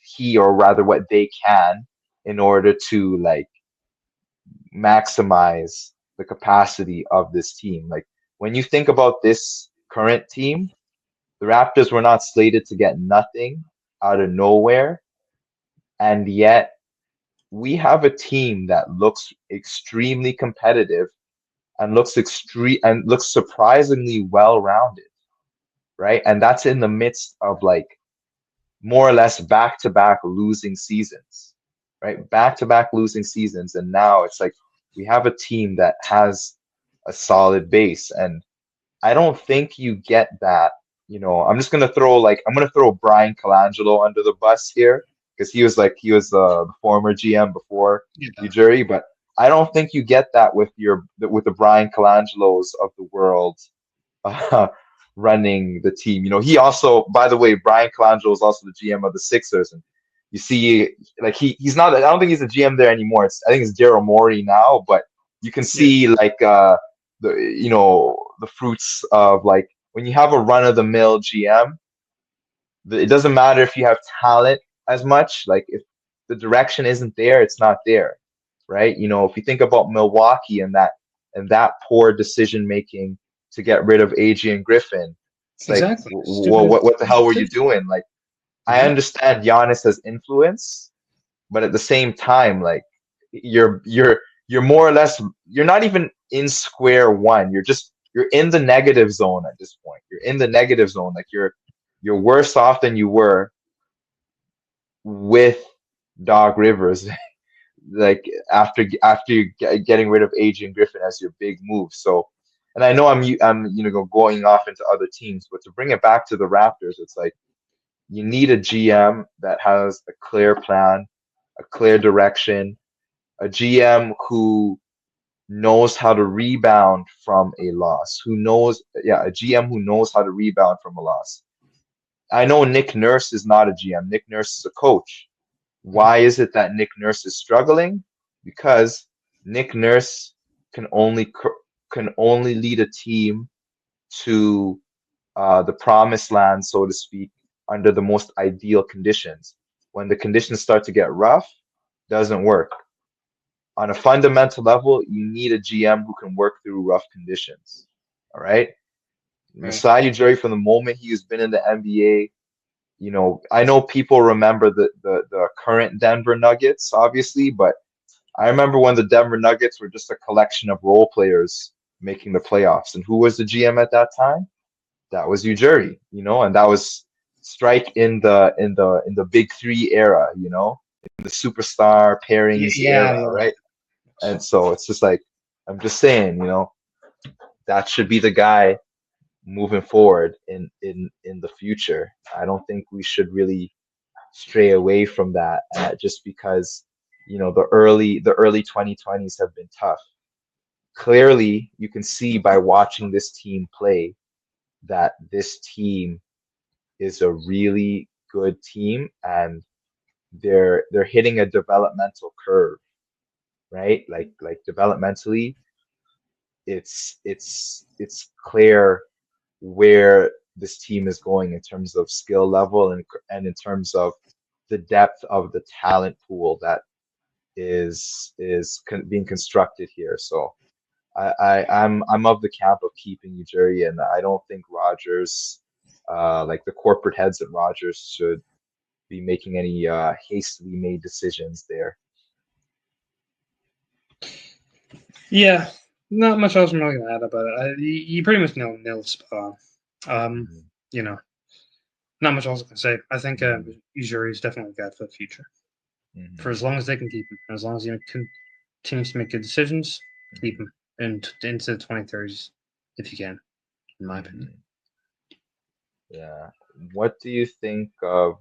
[SPEAKER 2] he or rather what they can in order to like maximize the capacity of this team. Like when you think about this current team, the Raptors were not slated to get nothing out of nowhere, and yet we have a team that looks extremely competitive and looks surprisingly well rounded, right? And that's in the midst of like more or less back to back losing seasons, right? Back to back losing seasons. And now it's like we have a team that has a solid base. And I don't think you get that. I'm gonna throw Brian Colangelo under the bus here because he was the former GM before
[SPEAKER 3] Yeah.
[SPEAKER 2] Ujiri, but I don't think you get that with the Brian Colangelos of the world uh, running the team. He also, by the way, Brian Colangelo is also the GM of the Sixers, and you see, like he's not. I don't think he's a GM there anymore. I think it's Daryl Morey now, but you can
[SPEAKER 3] Yeah.
[SPEAKER 2] see like the fruits of like when you have a run of the mill GM. It doesn't matter if you have talent as much. Like if the direction isn't there, it's not there, right? If you think about Milwaukee and that poor decision making to get rid of Adrian Griffin, it's like,
[SPEAKER 3] Exactly.
[SPEAKER 2] well,
[SPEAKER 3] Stupid.
[SPEAKER 2] what the hell were you
[SPEAKER 3] Decision.
[SPEAKER 2] doing? Like, I
[SPEAKER 3] Mhm.
[SPEAKER 2] understand Giannis has influence, but at the same time, like, you're more or less you're not even in square one. You're in the negative zone at this point. You're in the negative zone. Like you're worse off than you were with Doc Rivers, like after getting rid of Adrian Griffin as your big move. So, and I know I'm going off into other teams, but to bring it back to the Raptors, it's like you need a GM that has a clear plan, a clear direction, a GM who knows how to rebound from a loss, a GM who knows how to rebound from a loss. I know Nick Nurse is not a GM. Nick Nurse is a coach.
[SPEAKER 3] Mhm.
[SPEAKER 2] Why is it that Nick Nurse is struggling? Because Nick Nurse can only lead a team to the promised land, so to speak, under the most ideal conditions. When the conditions start to get rough, doesn't work. On a fundamental level, you need a GM who can work through rough conditions. All right.
[SPEAKER 3] Right.
[SPEAKER 2] Masai Ujiri, from the moment he has been in the NBA, I know people remember the current Denver Nuggets, obviously, but I remember when the Denver Nuggets were just a collection of role players making the playoffs. And who was the GM at that time? That was Ujiri, and that was strike in the big three era, in the superstar pairings
[SPEAKER 3] Yeah,
[SPEAKER 2] era,
[SPEAKER 3] yeah.
[SPEAKER 2] right? And so it's just like I'm just saying, that should be the guy moving forward in the future. I don't think we should really stray away from that just because the early 2020s have been tough. Clearly, you can see by watching this team play that this team is a really good team, and they're hitting a developmental curve, right? Like developmentally, it's clear where this team is going in terms of skill level and in terms of the depth of the talent pool that being constructed here. So I'm of the camp of keeping Ujiri, and I don't think Rogers, like the corporate heads at Rogers, should be making any hastily made decisions there.
[SPEAKER 3] Yeah, not much else I'm really gonna add about it. You pretty much nailed the spot on.
[SPEAKER 2] Mhm.
[SPEAKER 3] You know, not much else I can say. I think
[SPEAKER 2] Mhm.
[SPEAKER 3] Ujiri is definitely a guy for the future. For
[SPEAKER 2] Mhm.
[SPEAKER 3] as long as they can keep him, and as long as he continues to make good decisions, keep him into the 2030s if you can, in my opinion.
[SPEAKER 2] Mhm. Yeah. What do you think of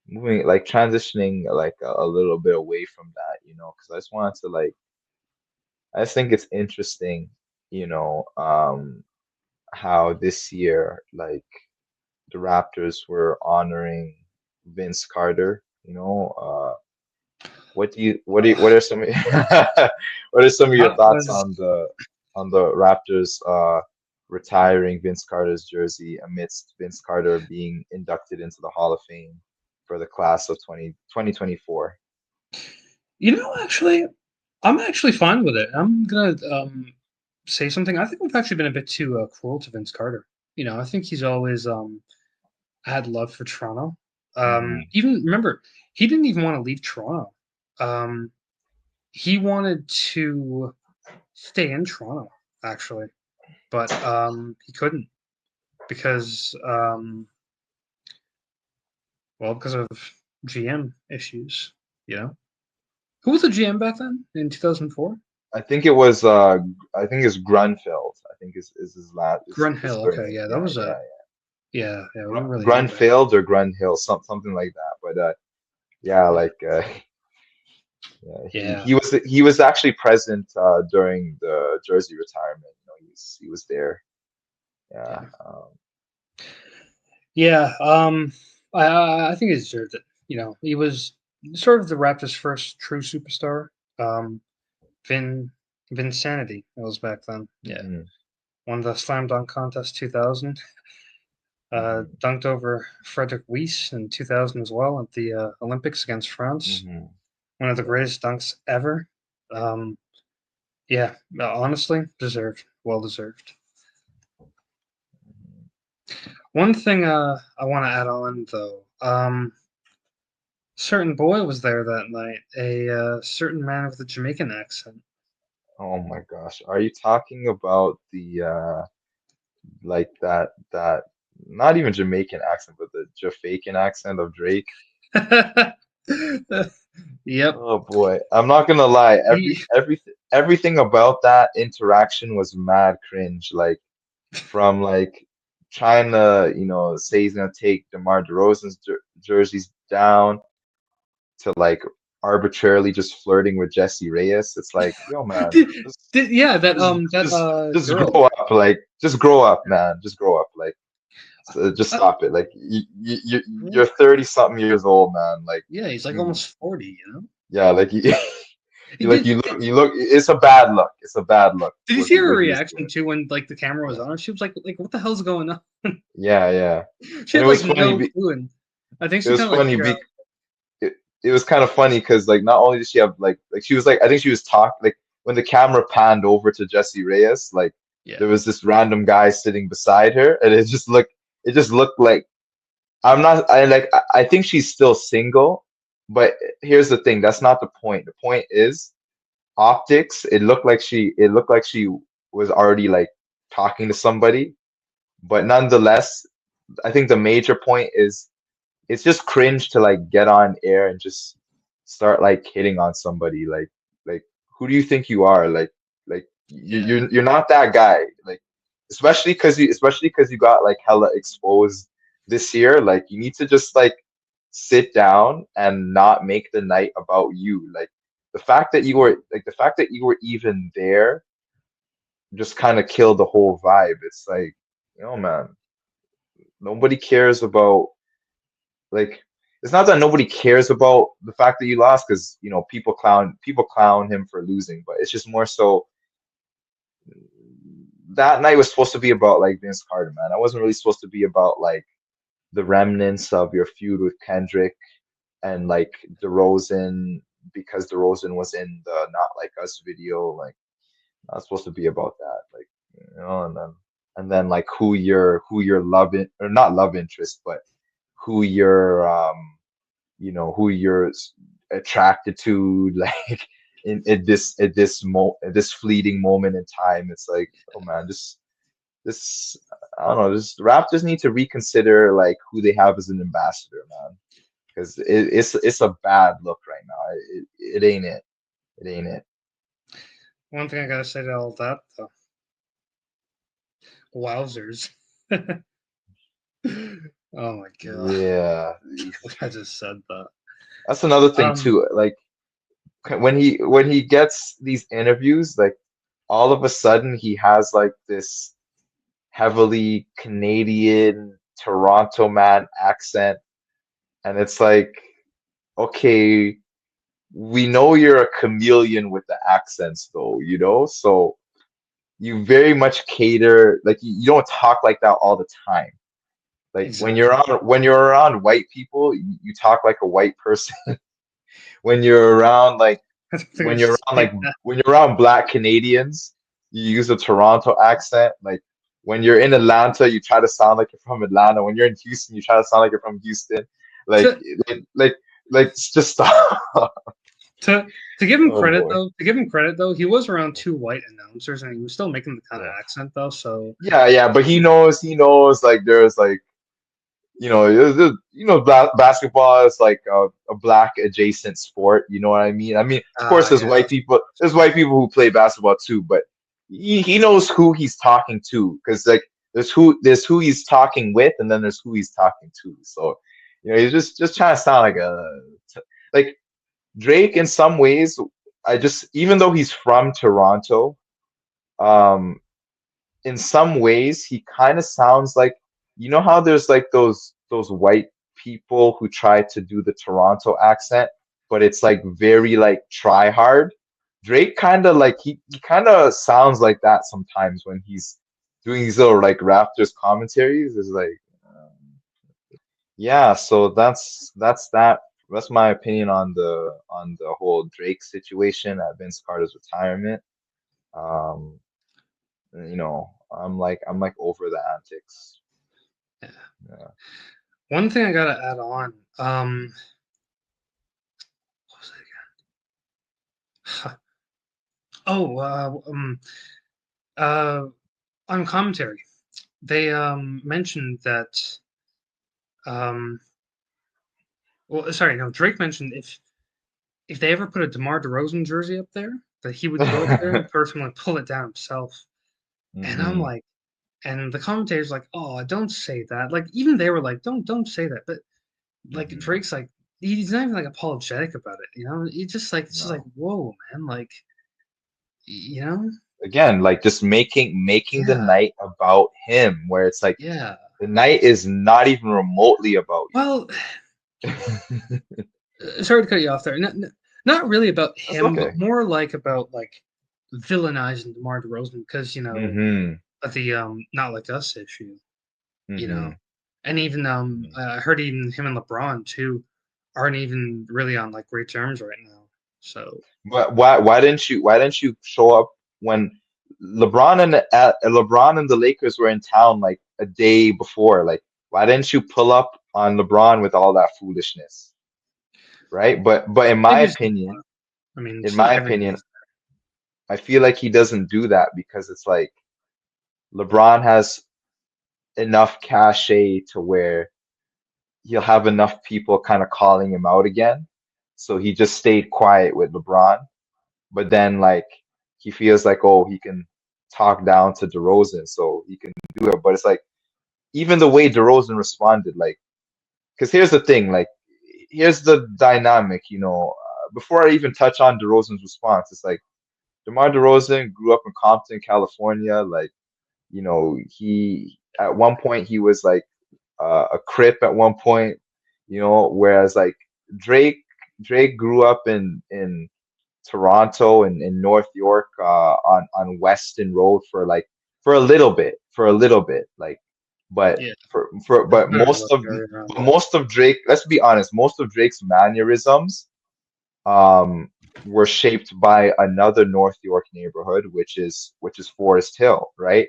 [SPEAKER 2] moving, like transitioning, like a little bit away from that, because I just wanted to I just think it's interesting, how this year, like the Raptors were honoring Vince Carter, what are some what are some of your
[SPEAKER 3] That
[SPEAKER 2] thoughts
[SPEAKER 3] was
[SPEAKER 2] on the Raptors retiring Vince Carter's jersey amidst Vince Carter being inducted into the Hall of Fame for the class of 2024?
[SPEAKER 3] actually, I'm actually fine with it. I'm gonna say something. I think we've actually been a bit too cruel to Vince Carter. I think he's always had love for Toronto.
[SPEAKER 2] Hmm.
[SPEAKER 3] Even remember, he didn't even want to leave Toronto. Um, he wanted to stay in Toronto actually, but he couldn't because because of GM issues. You know, who was the GM back then in 2004?
[SPEAKER 2] I think it's Grunfeld. I think is his last is
[SPEAKER 3] Grun
[SPEAKER 2] his
[SPEAKER 3] Hill. Okay,
[SPEAKER 2] surname.
[SPEAKER 3] yeah, that
[SPEAKER 2] Yeah,
[SPEAKER 3] was
[SPEAKER 2] yeah,
[SPEAKER 3] a yeah. We
[SPEAKER 2] yeah.
[SPEAKER 3] didn't really like that.
[SPEAKER 2] Grunfeld or Grunhill, something like that. But yeah,
[SPEAKER 3] Yeah,
[SPEAKER 2] like yeah, he
[SPEAKER 3] yeah,
[SPEAKER 2] he was he was actually present during the jersey retirement. He was there. Yeah.
[SPEAKER 3] yeah, yeah. I think he deserved it. He was sort of the Raptors' first true superstar. Um, Vin Vinsanity. That was back then. Yeah,
[SPEAKER 2] Hmm.
[SPEAKER 3] won the slam dunk contest 2000.
[SPEAKER 2] Hmm.
[SPEAKER 3] Dunked over Frederick Weiss in 2000 as well at the Olympics against France.
[SPEAKER 2] Hmm.
[SPEAKER 3] One of the
[SPEAKER 2] Yeah.
[SPEAKER 3] greatest dunks ever. Um, yeah, honestly, deserved. Well deserved. One thing I want to add on though. Certain boy was there that night. A certain man with a Jamaican accent.
[SPEAKER 2] Oh my gosh. Are you talking about the like that not even Jamaican accent, but the Jafaican accent of Drake?
[SPEAKER 3] Yep.
[SPEAKER 2] Oh boy. I'm not gonna lie.
[SPEAKER 3] He,
[SPEAKER 2] Everything about that interaction was mad cringe. Like from like trying to, say he's gonna take DeMar DeRozan's jerseys down to like arbitrarily just flirting with Jesse Reyes. It's like, yo, man,
[SPEAKER 3] yeah, that
[SPEAKER 2] just
[SPEAKER 3] that
[SPEAKER 2] just just
[SPEAKER 3] girl.
[SPEAKER 2] grow up. Like, just grow up, man. Just grow up. Like, just
[SPEAKER 3] Uh,
[SPEAKER 2] stop it. Like, you're 30 something years old, man. Like,
[SPEAKER 3] yeah, he's like
[SPEAKER 2] you,
[SPEAKER 3] almost 40.
[SPEAKER 2] yeah, like,
[SPEAKER 3] He did.
[SPEAKER 2] You look. It's a bad look. It's a bad look.
[SPEAKER 3] Did you
[SPEAKER 2] What
[SPEAKER 3] see her
[SPEAKER 2] what he's
[SPEAKER 3] reaction
[SPEAKER 2] doing.
[SPEAKER 3] too when like the camera was on her? She was like, what the hell's going on?
[SPEAKER 2] Yeah, yeah.
[SPEAKER 3] She
[SPEAKER 2] And
[SPEAKER 3] had
[SPEAKER 2] it
[SPEAKER 3] like
[SPEAKER 2] was funny.
[SPEAKER 3] no clue, and I think
[SPEAKER 2] It
[SPEAKER 3] she
[SPEAKER 2] was
[SPEAKER 3] kind of like
[SPEAKER 2] funny.
[SPEAKER 3] figured out.
[SPEAKER 2] It was kind of funny because like not only did she have like she was like I think she was talking like when the camera panned over to Jesse Reyes, like
[SPEAKER 3] Yeah,
[SPEAKER 2] there was this random guy sitting beside her, and it just looked like I think she's still single, but here's the thing, that's not the point. The point is optics. It looked like she was already like talking to somebody, but nonetheless, I think the major point is it's just cringe to like get on air and just start like hitting on somebody like who do you think you are like
[SPEAKER 3] yeah,
[SPEAKER 2] you're not that guy like especially because you got like hella exposed this year like you need to just like sit down and not make the night about you like the fact that you were even there just kind of killed the whole vibe. It's like, man, nobody cares about like it's not that nobody cares about the fact that you lost because people clown him for losing, but it's just more so that night was supposed to be about like Vince Carter, man. I wasn't really supposed to be about like the remnants of your feud with Kendrick and like DeRozan because DeRozan was in the Not Like Us video. Like not supposed to be about that. Like and then like who your love in or not love interest, but who your who you're attracted to like at this fleeting moment in time. It's like, oh man, this I don't know, just the Raptors need to reconsider like who they have as an ambassador, man, because it's a bad look right now. It ain't it. It ain't it.
[SPEAKER 3] one thing I gotta say to all that, though, wowzers! Oh my god,
[SPEAKER 2] Yeah,
[SPEAKER 3] I just said that.
[SPEAKER 2] that's another thing
[SPEAKER 3] Um,
[SPEAKER 2] too. Like when he gets these interviews, like all of a sudden he has like this heavily Canadian Toronto man accent, and it's like, okay, we know you're a chameleon with the accents, though, so you very much cater like you don't talk like that all the time. Like
[SPEAKER 3] exactly.
[SPEAKER 2] when you're around white people, you talk like a white person. When you're around like
[SPEAKER 3] I figured just say that.
[SPEAKER 2] when you're around black Canadians, you use a Toronto accent. Like when you're in Atlanta, you try to sound like you're from Atlanta. When you're in Houston, you try to sound like you're from Houston. Like
[SPEAKER 3] To,
[SPEAKER 2] like like just stop.
[SPEAKER 3] to to give him
[SPEAKER 2] Oh
[SPEAKER 3] credit
[SPEAKER 2] boy.
[SPEAKER 3] though, he was around two white announcers, and he was still making the kind of
[SPEAKER 2] Yeah.
[SPEAKER 3] accent though. So
[SPEAKER 2] Yeah, yeah, but he knows like there's like basketball is like a black adjacent sport. You know what I mean? I mean, of course,
[SPEAKER 3] yeah,
[SPEAKER 2] there's white people who play basketball too, but he knows who he's talking to because like there's who he's talking with, and then there's who he's talking to. So, he's just trying to sound like Drake in some ways. I just even though he's from Toronto, um, in some ways he kind of sounds like how there's like those white people who try to do the Toronto accent, but it's like very like try hard. Drake kind of like he kind of sounds like that sometimes when he's doing these little like Raptors commentaries. Is like yeah, so that's my opinion on the whole Drake situation at Vince Carter's retirement. Um, I'm like over the antics.
[SPEAKER 3] yeah.
[SPEAKER 2] Yeah.
[SPEAKER 3] One thing I gotta add on. What was it again? Oh, uh, on commentary, they mentioned that. Um, well, sorry, no. Drake mentioned if they ever put a DeMar DeRozan jersey up there, that he would go up there and personally pull it down himself. And I'm
[SPEAKER 2] hmm
[SPEAKER 3] like, and the commentators like, oh, don't say that. Like even they were like, don't say that. But like
[SPEAKER 2] hmm
[SPEAKER 3] Drake's like, he's not even like apologetic about it. He just like it's just like,
[SPEAKER 2] No.
[SPEAKER 3] whoa, man, like you know,
[SPEAKER 2] Again, like just making the
[SPEAKER 3] yeah,
[SPEAKER 2] night about him, where it's like
[SPEAKER 3] yeah.
[SPEAKER 2] the night is not even remotely about
[SPEAKER 3] Well,
[SPEAKER 2] you.
[SPEAKER 3] sorry to cut you off there. not really about
[SPEAKER 2] That's
[SPEAKER 3] him,
[SPEAKER 2] okay.
[SPEAKER 3] but more like about like villainizing DeMar DeRozan because
[SPEAKER 2] Mm-hmm.
[SPEAKER 3] of the not like us issue, you
[SPEAKER 2] Mm-hmm.
[SPEAKER 3] know, and even I heard even him and LeBron too aren't even really on like great terms right now. So
[SPEAKER 2] But why didn't you show up when LeBron and the Lakers were in town like a day before? Like, why didn't you pull up on LeBron with all that foolishness, right? But
[SPEAKER 3] maybe it's more. I mean,
[SPEAKER 2] in
[SPEAKER 3] it's not
[SPEAKER 2] my
[SPEAKER 3] every day.
[SPEAKER 2] opinion, I feel like he doesn't do that because it's like LeBron has enough cachet to where he'll have enough people kind of calling him out again. So he just stayed quiet with LeBron. But then like he feels like, oh, he can talk down to DeRozan, so he can do it. But it's like even the way DeRozan responded, like, because here's the thing, like, here's the dynamic, before I even touch on DeRozan's response, it's like DeMar DeRozan grew up in Compton, California. Like, he at one point he was like a Crip at one point, whereas like Drake Drake grew up in Toronto and in North York on Weston Road for a little bit like but
[SPEAKER 3] Yeah,
[SPEAKER 2] for
[SPEAKER 3] it's
[SPEAKER 2] but
[SPEAKER 3] been a rough area around there.
[SPEAKER 2] most of Drake, let's be honest, most of Drake's mannerisms um were shaped by another North York neighborhood, which is Forest Hill, right?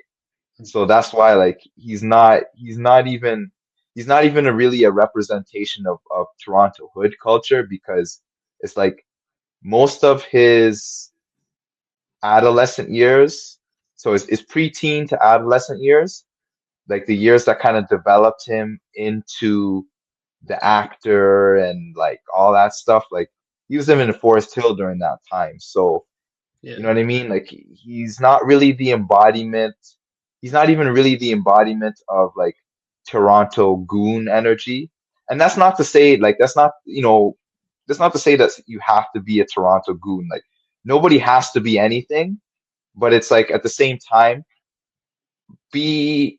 [SPEAKER 2] So that's why like he's not even really a representation of Toronto hood culture, because it's like most of his adolescent years, so his preteen to adolescent years, like the years that kind of developed him into the actor and like all that stuff, like he was living in Forest Hill during that time. So you know
[SPEAKER 3] Yeah,
[SPEAKER 2] what I mean? Like he's not really the embodiment. He's not even really the embodiment of like Toronto goon energy. And that's not to say like that's not to say that you have to be a Toronto goon. Like nobody has to be anything, but it's like at the same time, be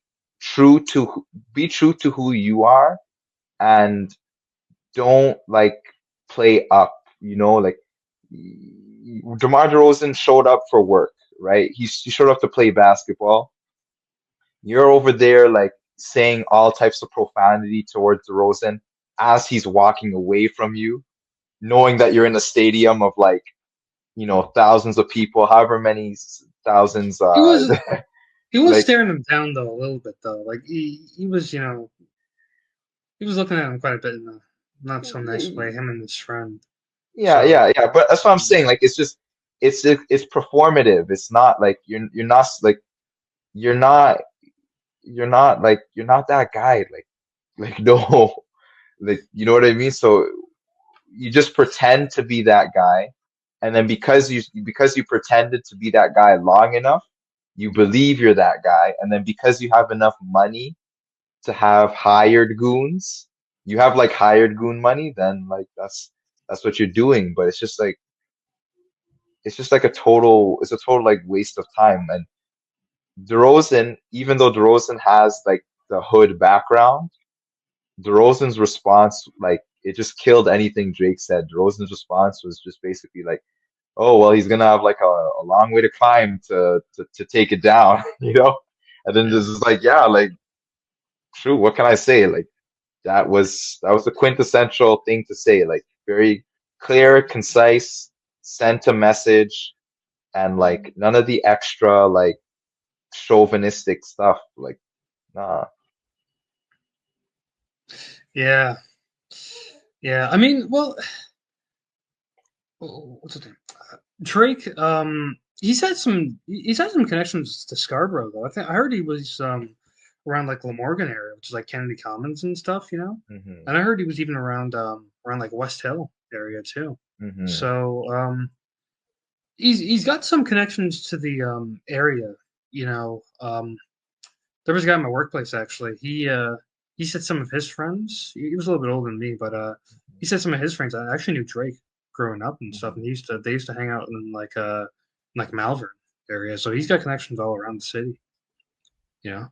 [SPEAKER 2] be true to who you are, and don't like play up, like DeMar DeRozan showed up for work, right? He showed up to play basketball. You're over there like saying all types of profanity towards DeRozan as he's walking away from you, knowing that you're in a stadium of like, thousands of people, however many thousands,
[SPEAKER 3] he was he was
[SPEAKER 2] like,
[SPEAKER 3] staring him down though a little bit though. Like he was he was looking at him quite a bit in a not so nice way. Him and his friend.
[SPEAKER 2] yeah,
[SPEAKER 3] So
[SPEAKER 2] yeah, yeah. But that's what I'm saying. Like, it's just, it's performative. It's not like you're not like you're not you're not that guy. Like no, like you know what I mean. So you just pretend to be that guy, and then because you pretended to be that guy long enough, you believe you're that guy, and then because you have enough money to have hired goons, you have like hired goon money, then like that's what you're doing. But it's just like it's a total like waste of time. And DeRozan, even though DeRozan has like the hood background, DeRozan's response, like, it just killed anything Drake said. DeRozan's response was just basically like, "Oh well, he's gonna have like a long way to climb to take it down," you know. And then
[SPEAKER 3] yeah,
[SPEAKER 2] this is like, yeah, like, true. What can I say? Like, that was the quintessential thing to say. Like, very clear, concise, sent a message, and like none of the extra like chauvinistic stuff. Like, nah.
[SPEAKER 3] yeah, yeah. I mean, well, what's the thing? Drake, he's had some connections to Scarborough though. I heard he was around like Glamorgan area, which is like Kennedy Commons and stuff,
[SPEAKER 2] Hmm.
[SPEAKER 3] And I heard he was even around like West Hill area too.
[SPEAKER 2] Hmm.
[SPEAKER 3] So he's got some connections to the area, you know. There was a guy in my workplace actually. He said some of his friends. He was a little bit older than me, but he said some of his friends. I actually knew Drake growing up and stuff, and
[SPEAKER 2] Hmm.
[SPEAKER 3] they used to hang out in like Malvern area. So he's got connections all around the city. You know,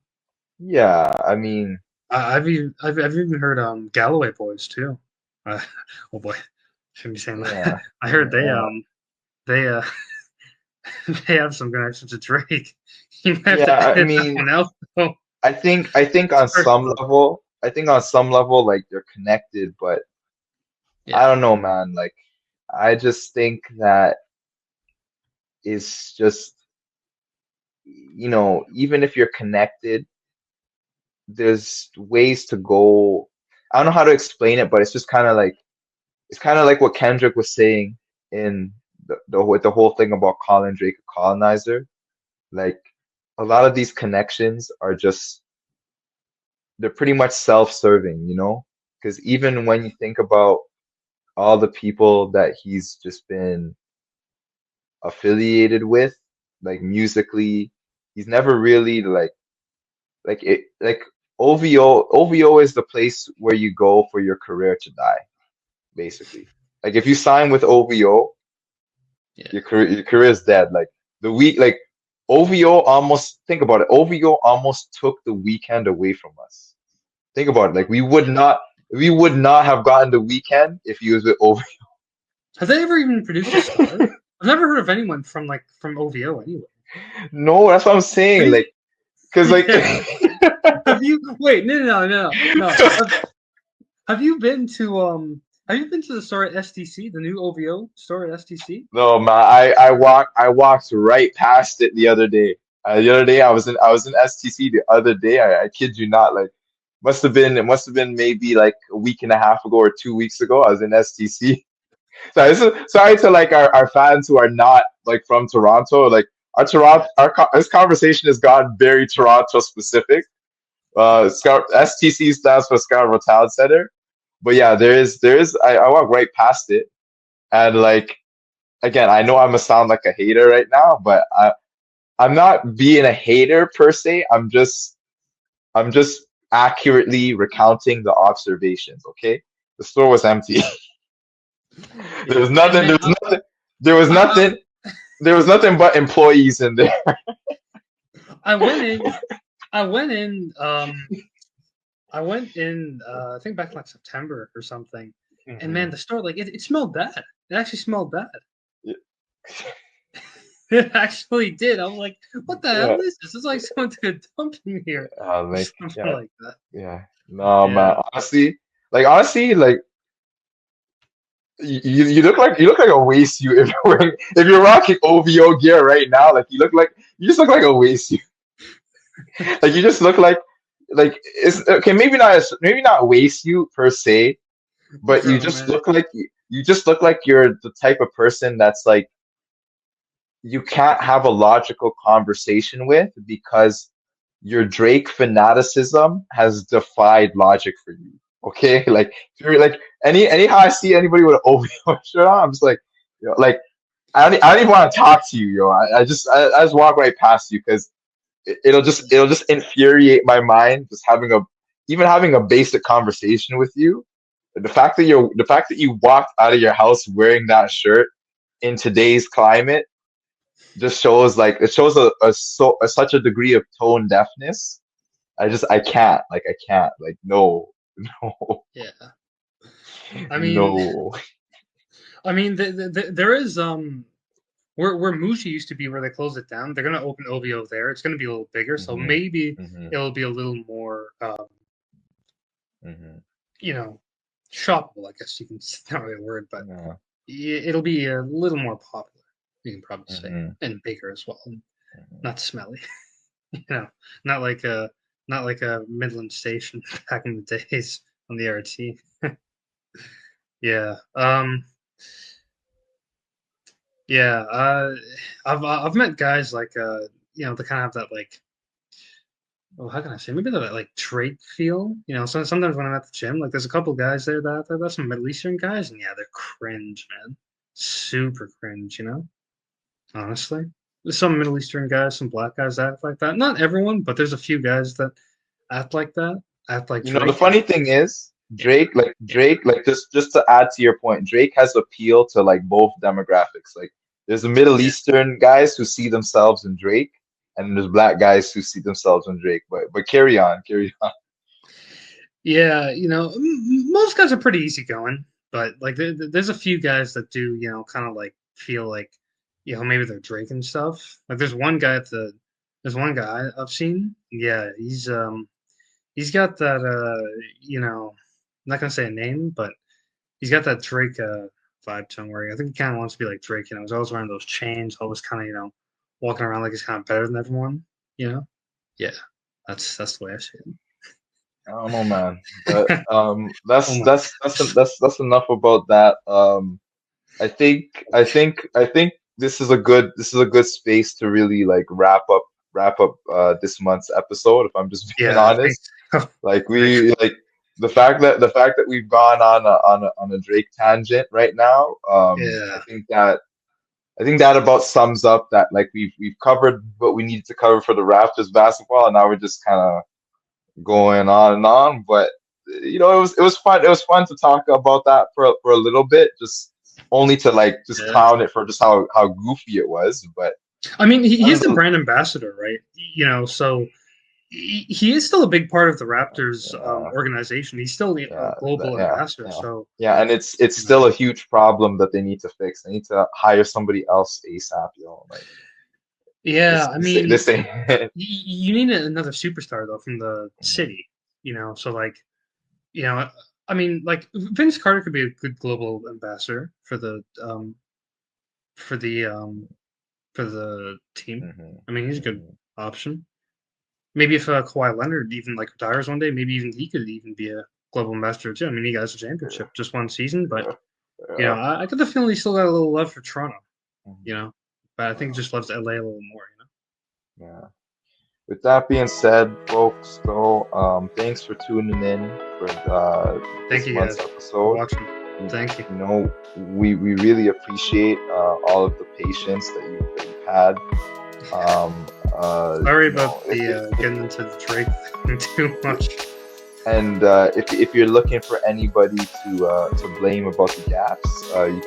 [SPEAKER 2] Yeah, I mean,
[SPEAKER 3] I've even heard Galloway boys too. Uh, oh boy, Shouldn't be saying that.
[SPEAKER 2] Yeah.
[SPEAKER 3] I heard
[SPEAKER 2] Yeah.
[SPEAKER 3] they they have some connection to Drake. You might have to
[SPEAKER 2] Yeah, I
[SPEAKER 3] edit that
[SPEAKER 2] mean,
[SPEAKER 3] one out. Though.
[SPEAKER 2] I think on
[SPEAKER 3] Sorry.
[SPEAKER 2] some level, like they're connected, but I
[SPEAKER 3] Yeah.
[SPEAKER 2] don't know, man. Like I just think that it's just, even if you're connected, there's ways to go. I don't know how to explain it, but it's just kind of like what Kendrick was saying in the whole thing about calling Drake a colonizer. Like a lot of these connections are just they're pretty much self-serving, Because even when you think about all the people that he's just been affiliated with, like musically, he's never really like it like OVO is the place where you go for your career to die, basically. Like if you sign with OVO,
[SPEAKER 3] Yeah.
[SPEAKER 2] your career is dead. Like the week like OVO almost think about it. OVO almost took the weekend away from us. Think about it. Like we would not have gotten the weekend if he was with OVO.
[SPEAKER 3] Have they ever even produced a star? I've never heard of anyone from OVO anyway.
[SPEAKER 2] No, that's what I'm saying. Like, cause like
[SPEAKER 3] Yeah. Have you? Wait, no. Have you been to the store at STC, the new OVO store at STC?
[SPEAKER 2] no man, I walked right past it the other day. The other day I was in STC the other day. I kid you not. Like it must have been maybe like a week and a half ago or 2 weeks ago. I was in STC. So sorry to like our fans who are not like from Toronto. Like this conversation has gotten very Toronto specific. STC stands for Scarborough Town Center. But yeah, there is I walk right past it, and like again, I know I'm gonna sound like a hater right now, but I'm not being a hater per se. I'm just accurately recounting the observations. Okay, the store was empty. There
[SPEAKER 3] Yeah.
[SPEAKER 2] was nothing.
[SPEAKER 3] Man,
[SPEAKER 2] There was nothing. There was
[SPEAKER 3] I,
[SPEAKER 2] nothing. There was nothing but employees in there.
[SPEAKER 3] I went in. I went in. I think back in like September or something. And man, the store it smelled bad. It actually smelled bad.
[SPEAKER 2] Yeah.
[SPEAKER 3] It actually did. I was like, what the
[SPEAKER 2] Yeah.
[SPEAKER 3] hell is this? It's like someone took a dump in here. Or
[SPEAKER 2] Like
[SPEAKER 3] something
[SPEAKER 2] yeah,
[SPEAKER 3] like that.
[SPEAKER 2] yeah. No man.
[SPEAKER 3] Yeah.
[SPEAKER 2] Honestly, like you look like a waste suit if you're rocking OVO gear right now. Like you just look like a waste suit. Like you just look like it's okay. Maybe not waste suit per se, but you
[SPEAKER 3] Bro,
[SPEAKER 2] just
[SPEAKER 3] man.
[SPEAKER 2] look like you're the type of person that's like you can't have a logical conversation with because your Drake fanaticism has defied logic for you. Okay, like if you're like anyhow I see anybody with an OVO shirt on, I'm just like, like I don't even want to talk to you, yo. I just walk right past you because it'll just infuriate my mind just having a basic conversation with you. The fact that you walked out of your house wearing that shirt in today's climate just shows such a degree of tone deafness. I can't like no. No.
[SPEAKER 3] Yeah. I mean,
[SPEAKER 2] No.
[SPEAKER 3] there is where Mushi used to be, where they closed it down. They're gonna open OVO there. It's gonna be a little bigger, so
[SPEAKER 2] Hmm.
[SPEAKER 3] maybe
[SPEAKER 2] Hmm.
[SPEAKER 3] it'll be a little more,
[SPEAKER 2] Hmm.
[SPEAKER 3] shoppable. I guess you can. It's not really a word, but
[SPEAKER 2] Yeah.
[SPEAKER 3] it'll be a little more popular. You can probably say,
[SPEAKER 2] Hmm.
[SPEAKER 3] and bigger as well, and not smelly. You know, not like a Midland station back in the days on the RT. Yeah. Yeah. I've met guys like they kind of have that like, oh, how can I say? Maybe that like trait feel. So sometimes when I'm at the gym, like there's a couple guys there that's some Middle Eastern guys, and yeah, they're cringe, man. Super cringe. Honestly. There's some Middle Eastern guys, some black guys that act like that. Not everyone, but there's a few guys that act like that. Act like
[SPEAKER 2] The
[SPEAKER 3] Drake.
[SPEAKER 2] funny thing is,
[SPEAKER 3] Yeah.
[SPEAKER 2] Drake, just to add to your point, Drake has appeal to like both demographics. Like there's the Middle
[SPEAKER 3] Yeah.
[SPEAKER 2] Eastern guys who see themselves in Drake, and there's black guys who see themselves in Drake. But carry on, carry on.
[SPEAKER 3] Yeah, most guys are pretty easygoing. But like, there's a few guys that do, kind of like feel like, maybe they're Drake and stuff. Like, there's one guy I've seen. Yeah, he's got that, I'm not gonna say a name, but he's got that Drake vibe to him where I think he kind of wants to be like Drake. He's always wearing those chains, always kind of, walking around like he's kind of better than everyone. Yeah, that's the way I see it.
[SPEAKER 2] I don't know, man. But
[SPEAKER 3] Oh my.
[SPEAKER 2] that's enough about that. I think this is a good space to really like wrap up this month's episode. If I'm just being
[SPEAKER 3] Yeah, I think
[SPEAKER 2] honest,
[SPEAKER 3] so.
[SPEAKER 2] like
[SPEAKER 3] Pretty sure.
[SPEAKER 2] we like the fact that we've gone on a Drake tangent right now.
[SPEAKER 3] Yeah,
[SPEAKER 2] I think that about sums up that like we've covered what we needed to cover for the Raptors basketball, and now we're just kind of going on and on. But it was fun. It was fun to talk about that for a little bit, just only to like just
[SPEAKER 3] yeah.
[SPEAKER 2] clown it for just how goofy it was. But
[SPEAKER 3] I mean, he's the
[SPEAKER 2] nonetheless,
[SPEAKER 3] brand ambassador, right? So he is still a big part of the Raptors
[SPEAKER 2] yeah,
[SPEAKER 3] organization. He's still a
[SPEAKER 2] yeah,
[SPEAKER 3] global
[SPEAKER 2] yeah,
[SPEAKER 3] ambassador.
[SPEAKER 2] yeah,
[SPEAKER 3] So,
[SPEAKER 2] yeah, and it's
[SPEAKER 3] you know,
[SPEAKER 2] still a huge problem that they need to fix. They need to hire somebody else ASAP, Like
[SPEAKER 3] yeah,
[SPEAKER 2] this,
[SPEAKER 3] I
[SPEAKER 2] this,
[SPEAKER 3] mean,
[SPEAKER 2] this ain't.
[SPEAKER 3] you need another superstar though from the city. So like, you know, I mean, like Vince Carter could be a good global ambassador for the um, for the team.
[SPEAKER 2] Mhm,
[SPEAKER 3] I mean, he's a good
[SPEAKER 2] mhm.
[SPEAKER 3] option. Maybe if Kawhi Leonard even like retires one day, maybe even he could even be a global ambassador too. I mean, he got us a championship just one season, but
[SPEAKER 2] Yeah, yeah,
[SPEAKER 3] I get the feeling he still got a little love for Toronto. You
[SPEAKER 2] mhm,
[SPEAKER 3] know, but I think he
[SPEAKER 2] yeah,
[SPEAKER 3] just loves LA a little more.
[SPEAKER 2] yeah. With that being said, folks, though, thanks for tuning in for
[SPEAKER 3] Thank
[SPEAKER 2] this
[SPEAKER 3] you
[SPEAKER 2] month's
[SPEAKER 3] guys for
[SPEAKER 2] episode.
[SPEAKER 3] watching.
[SPEAKER 2] You,
[SPEAKER 3] Thank you.
[SPEAKER 2] you know, we really appreciate all of the patience that you've had.
[SPEAKER 3] Sorry
[SPEAKER 2] You know,
[SPEAKER 3] about the getting into the Drake thing too much.
[SPEAKER 2] and if you're looking for anybody to blame about the gaps, you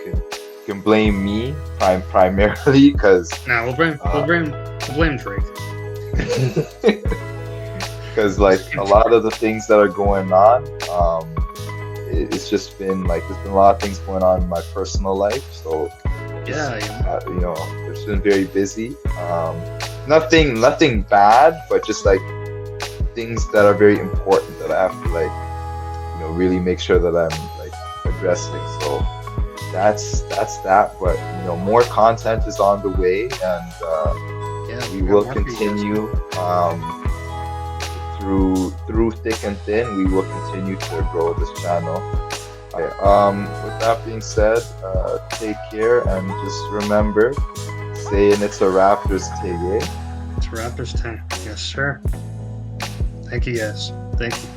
[SPEAKER 2] can blame me primarily because
[SPEAKER 3] Nah, we'll blame Drake.
[SPEAKER 2] because like a lot of the things that are going on, it's just been like there's been a lot of things going on in my personal life, so just
[SPEAKER 3] Yeah,
[SPEAKER 2] it's been very busy. Nothing bad, but just like things that are very important that I have to like really make sure that I'm like addressing. So that's that. But more content is on the way, and
[SPEAKER 3] yeah,
[SPEAKER 2] we
[SPEAKER 3] we got
[SPEAKER 2] will
[SPEAKER 3] more for you guys.
[SPEAKER 2] continue through thick and thin. We will continue to grow this channel. Okay, with that being said, take care and just remember, saying it's a Raptors Ting Ehh.
[SPEAKER 3] It's Raptors 10. Yes, sir. Thank you guys. Thank you.